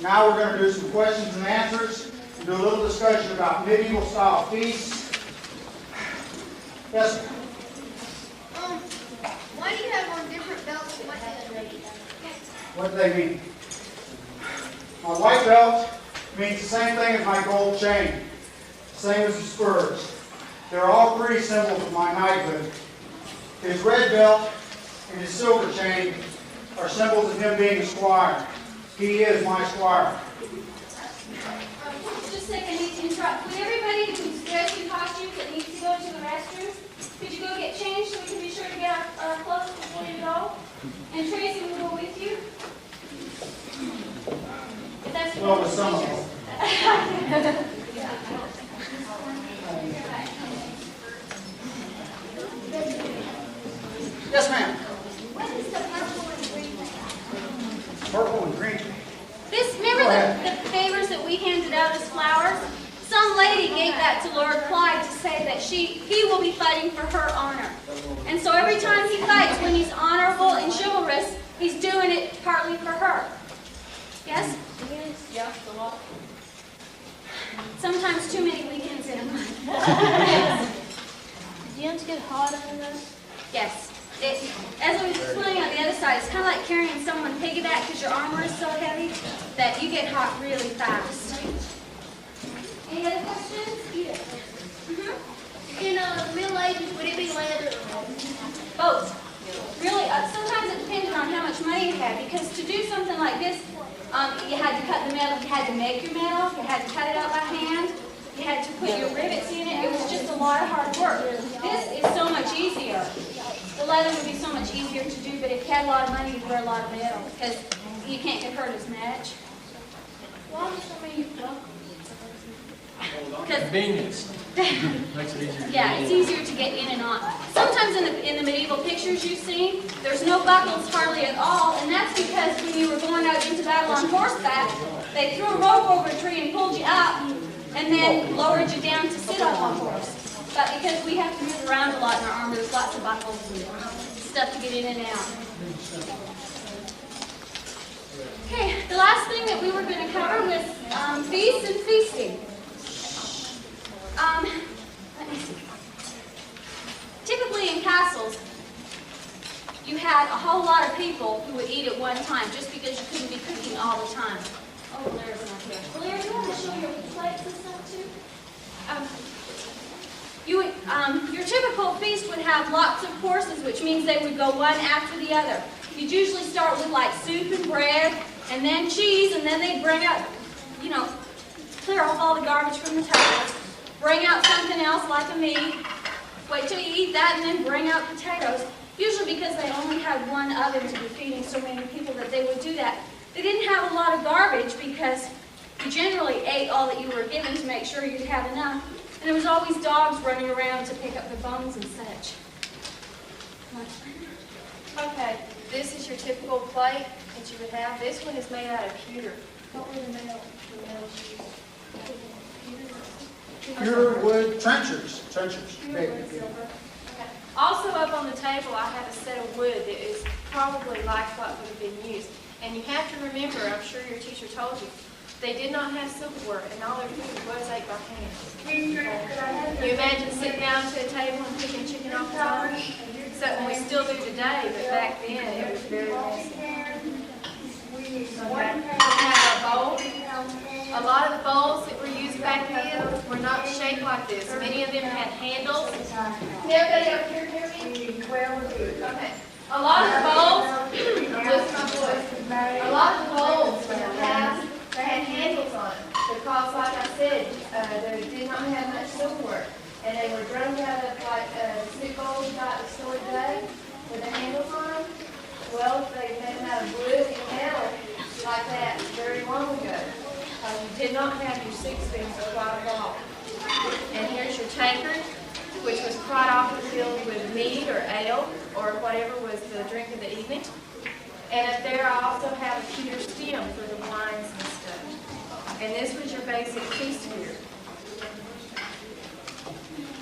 Now we're going to do some questions and answers and do a little discussion about medieval style feasts. Yes, ma'am. Why do you have on different belts and what What do they mean? My white belt means the same thing as my gold chain. Same as the spurs. They're all three symbols of my knighthood. His red belt and his silver chain are symbols of him being a squire. He is my squire. Just a second, I need to interrupt. Would everybody who's dressed in costumes that needs to go to the restroom, could you go get changed so we can be sure to get our clothes before we go? And Tracy will go with you. If that's Well, with some of them. Yes, ma'am. What is the purple and green thing? Purple and green. Remember the favors that we handed out as flowers? Some lady gave that to Lord Clyde to say that he will be fighting for her honor. And so every time he fights, when he's honorable and chivalrous, he's doing it partly for her. Yes? Yeah, a lot. Sometimes too many weekends in a month. Do you get hot under this? Yes. As I was explaining on the other side, it's kind of like carrying someone piggyback because your armor is so heavy that you get hot really fast. Any other questions? In the Middle Ages, would it be leather? Both. Really, sometimes it depended on how much money you had, because to do something like this, you had to cut the metal, you had to make your metal, you had to cut it out by hand, you had to put your rivets in it. It was just a lot of hard work. This is so much easier. The leather would be so much easier to do, but if you had a lot of money, you'd wear a lot of metal, because you can't get hurt as much. Why do so many buckles? Convenience. Makes it easier. Yeah, it's easier to get in and on. Sometimes in the medieval pictures you've seen, there's no buckles hardly at all, and that's because when you were going out into battle on horseback, they threw a rope over a tree and pulled you up, and then lowered you down to sit on a horse. But because we have to move around a lot in our armor, there's lots of buckles and stuff to get in and out. Okay, the last thing that we were going to cover was feasts and feasting. Let me see. Typically in castles, you had a whole lot of people who would eat at one time just because you couldn't be cooking all the time. Oh, Larry's not here. Well, Larry, you want to show your plates and stuff too? Your typical feast would have lots of courses, which means they would go one after the other. You'd usually start with like soup and bread, and then cheese, and then they'd bring out, clear off all the garbage from the table. Bring out something else like a meat. Wait till you eat that, and then bring out potatoes. Usually because they only had one oven to be feeding so many people that they would do that. They didn't have a lot of garbage because you generally ate all that you were given to make sure you'd have enough. And there was always dogs running around to pick up the bones and such. Okay, this is your typical plate that you would have. This one is made out of pewter. What were the metal used? Pure wood trenchers. Pure wood, silver. Okay. Also up on the table, I have a set of wood that is probably like what would have been used. And you have to remember, I'm sure your teacher told you, they did not have silverware, and all their food was ate by hand. Can you imagine sitting down to a table and picking chicken clean all the time. Something we still do today, but back then it was very messy. So we have our bowl. A lot of the bowls that were used back then were not shaped like this. Many of them had handles. Everybody up here hear me? Okay. A lot of the bowls, listen my voice. A lot of the bowls in the past, they had handles on them because, like I said, they did not have much silverware. And they were drummed out of like stick bowls you got at the store today with the handles on them. Well, they made them out of wood and metal like that very long ago. You did not have your 6 spoons for quite a while. And here's your tankard, which was quite often filled with mead or ale or whatever was the drink of the evening. And up there I also have a pewter stem for the wines and stuff. And this was your basic feast here.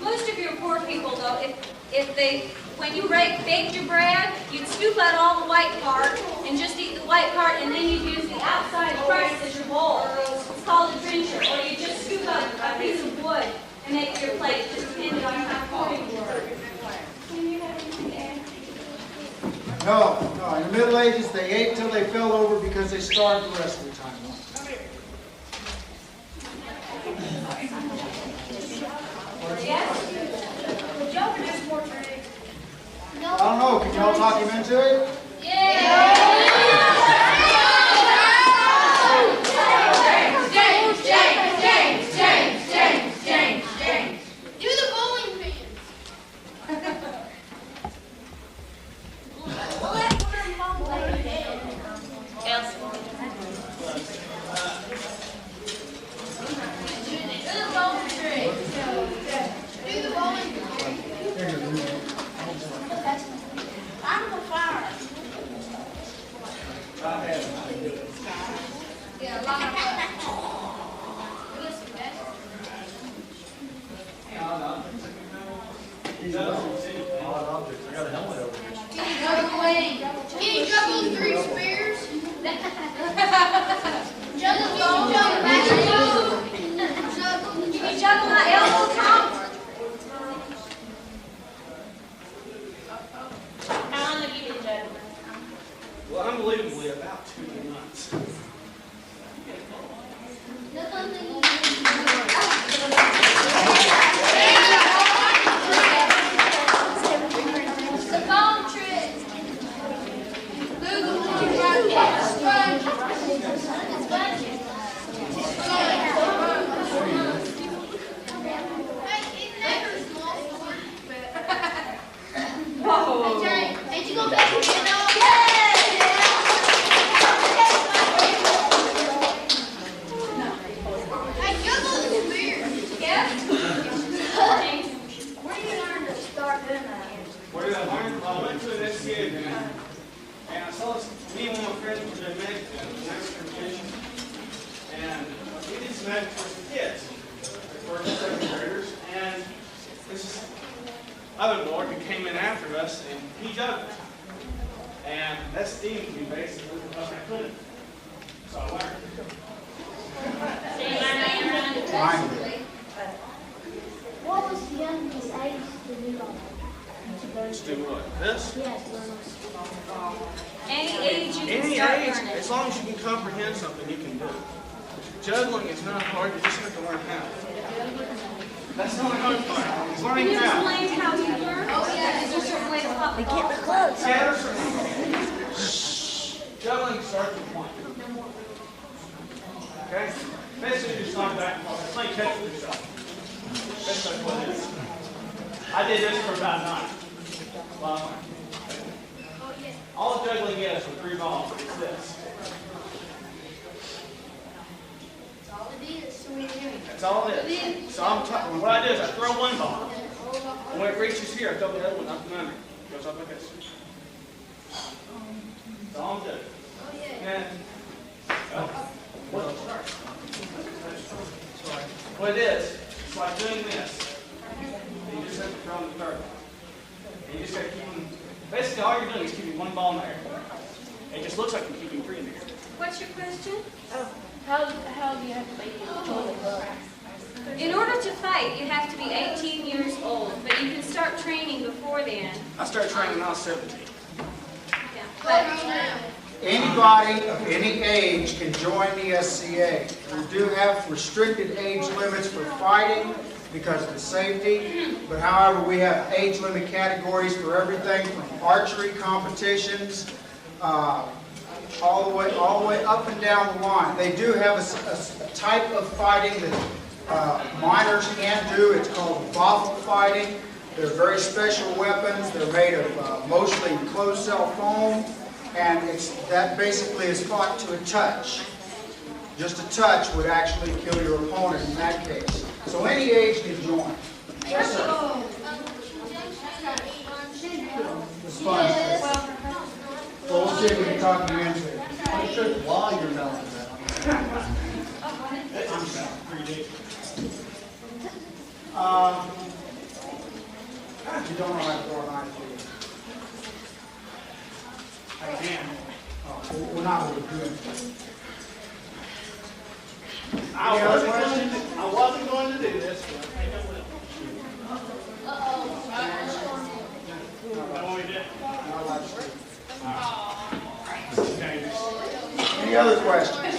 Most of your poor people, though, when you baked your bread, you'd scoop out all the white part and just eat the white part, and then you'd use the outside crust as your bowl. It's called a trencher. Or you just scoop out a piece of wood and make your plate, just depending on how poor you were. No. In the Middle Ages, they ate till they fell over because they starved the rest of the time. Would y'all produce more tricks? I don't know. Could y'all talk him into it? James. Do the bowling pins. I'm the flower. Yeah, a lot of I got a helmet over here. Can you juggle 3 spears? Juggle back. Can you juggle my elbow, Tom? How long have you been juggling? Well, unbelievably, about 2 months. The bone trick. Ain't you gonna back me up? Hey, you're the spear. Where do you learn to start doing that? Where did I learn? Well, I went to an SCA event, and I saw me and one of my friends were doing magic competition. And we did some magic for some kids, first and second graders, and this other boy who came in after us, and he juggled. And that steamed me basically because I couldn't. So I learned. What was the youngest age to do all that? Let's do what? This? Yes. Any age you can Any start age, learning. as long as you can comprehend something, you can do it. Juggling is not hard, you just have to learn how. That's the only hard part, is Can learning you how. explain how you learn? Oh, yeah. Is there a certain way to pop the ball? Yeah, there's certain- Juggling starts with 1. Okay? Basically, just knock back and forth. It's like catching yourself. That's what it is. I did this for about 9. Well, all juggling is with 3 balls is this. That's all it is. So what I do is I throw 1 ball. And when it reaches here, I throw the other one up and under. It goes up like this. That's all I'm doing. And what it is, it's like doing this. And you just have to throw in the third one. And you just got to keep them. Basically, all you're doing is keeping 1 ball in the air. It just looks like you're keeping 3 in the air. What's your question? How do you have to be In order to fight, you have to be 18 years old, but you can start training before before then. I started training when I was 17. Yeah. But Anybody of any age can join the SCA. We do have restricted age limits for fighting because of the safety, but however, we have age limit categories for everything from archery competitions, all the way up and down the line. They do have a type of fighting that minors can do. It's called boffle fighting. They're very special weapons. They're made of mostly closed cell foam. And that basically is fought to a touch. Just a touch would actually kill your opponent in that case. So any age can join. Yes, sir. It's fun. Well, we'll see if we can talk you into it. I'm sure while you're melting that. I'm 3 days. You don't know how to throw a knife, do you? I can. Oh, we're not really good. I wasn't going to do this, but I think I will. Any other questions?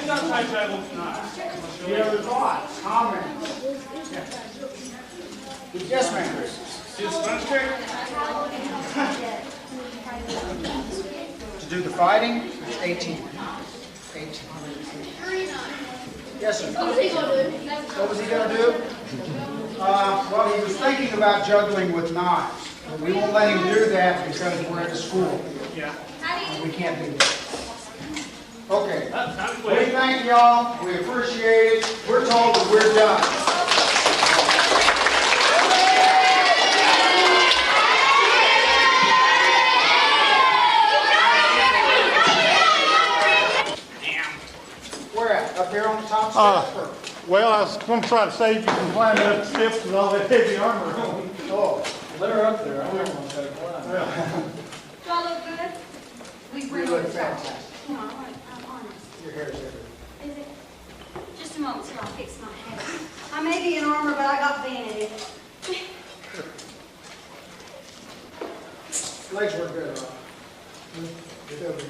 Sometimes I will not. Any other thoughts, comments? Yes, ma'am. See the sponge trick? To do the fighting, it's 18. 18. Yes, sir. What was he going to do? Well, he was thinking about juggling with knives. But we won't let him do that because we're at a school. Yeah. And we can't do that. Okay. That's We quick. thank y'all. We appreciate it. We're told that we're done. Where at? Up here on the top step? Well, I was going to try to save you from climbing up the steps with all that heavy armor on. Oh, Let her up there. I don't want to take one. do I look good? you look fantastic. No, I'm honest. Your hair's everywhere. Is it? Just a moment, sir. I'll fix my hair. I may be in armor, but I got vanity. Legs were good, huh? Good.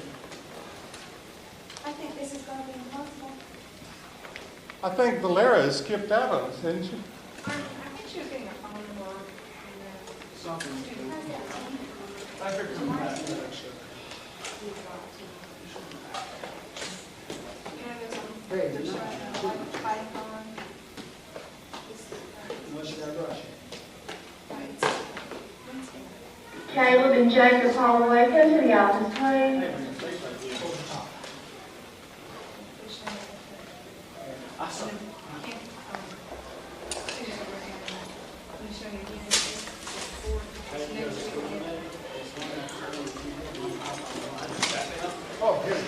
I think this is going to be impossible. I think Valera has skipped out on us, hasn't she? I think she was getting a phone number. Something. I heard from that. Hey, there's not. Unless you got a brush. Caleb and Jacob Holloway, come to the office, please. Oh, here we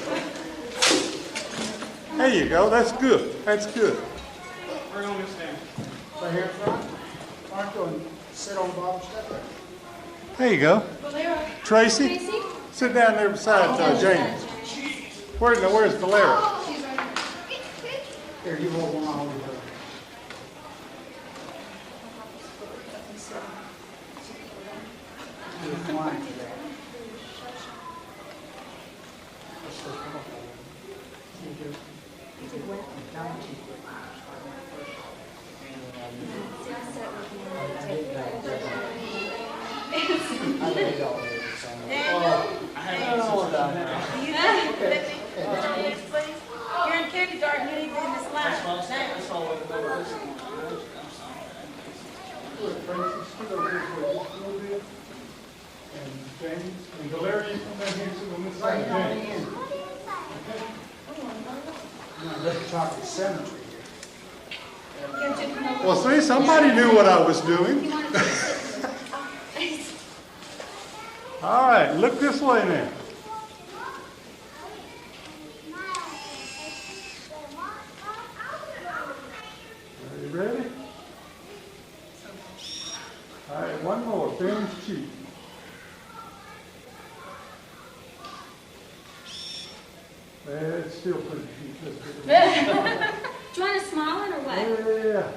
go. There you go. That's good. That's good. Where are you going to stand? Right here in front. Why don't you go and sit on the bottom step there? There you go. Tracy, sit down there beside James. Where's Valera? Here, you hold one, I'll hold the other. You're fine for that. You're in kindergarten, you need to be in this line. That's all I remember. And James, and Valera, you come down here and sit on this Right side. on the James. end. Now, let's talk the cemetery here. Well, see, somebody knew what I was doing. All right, look this way now. Are you ready? All right, one more. Ben's cheek. It's still pretty cheap. Do you want to smile or what? Yeah.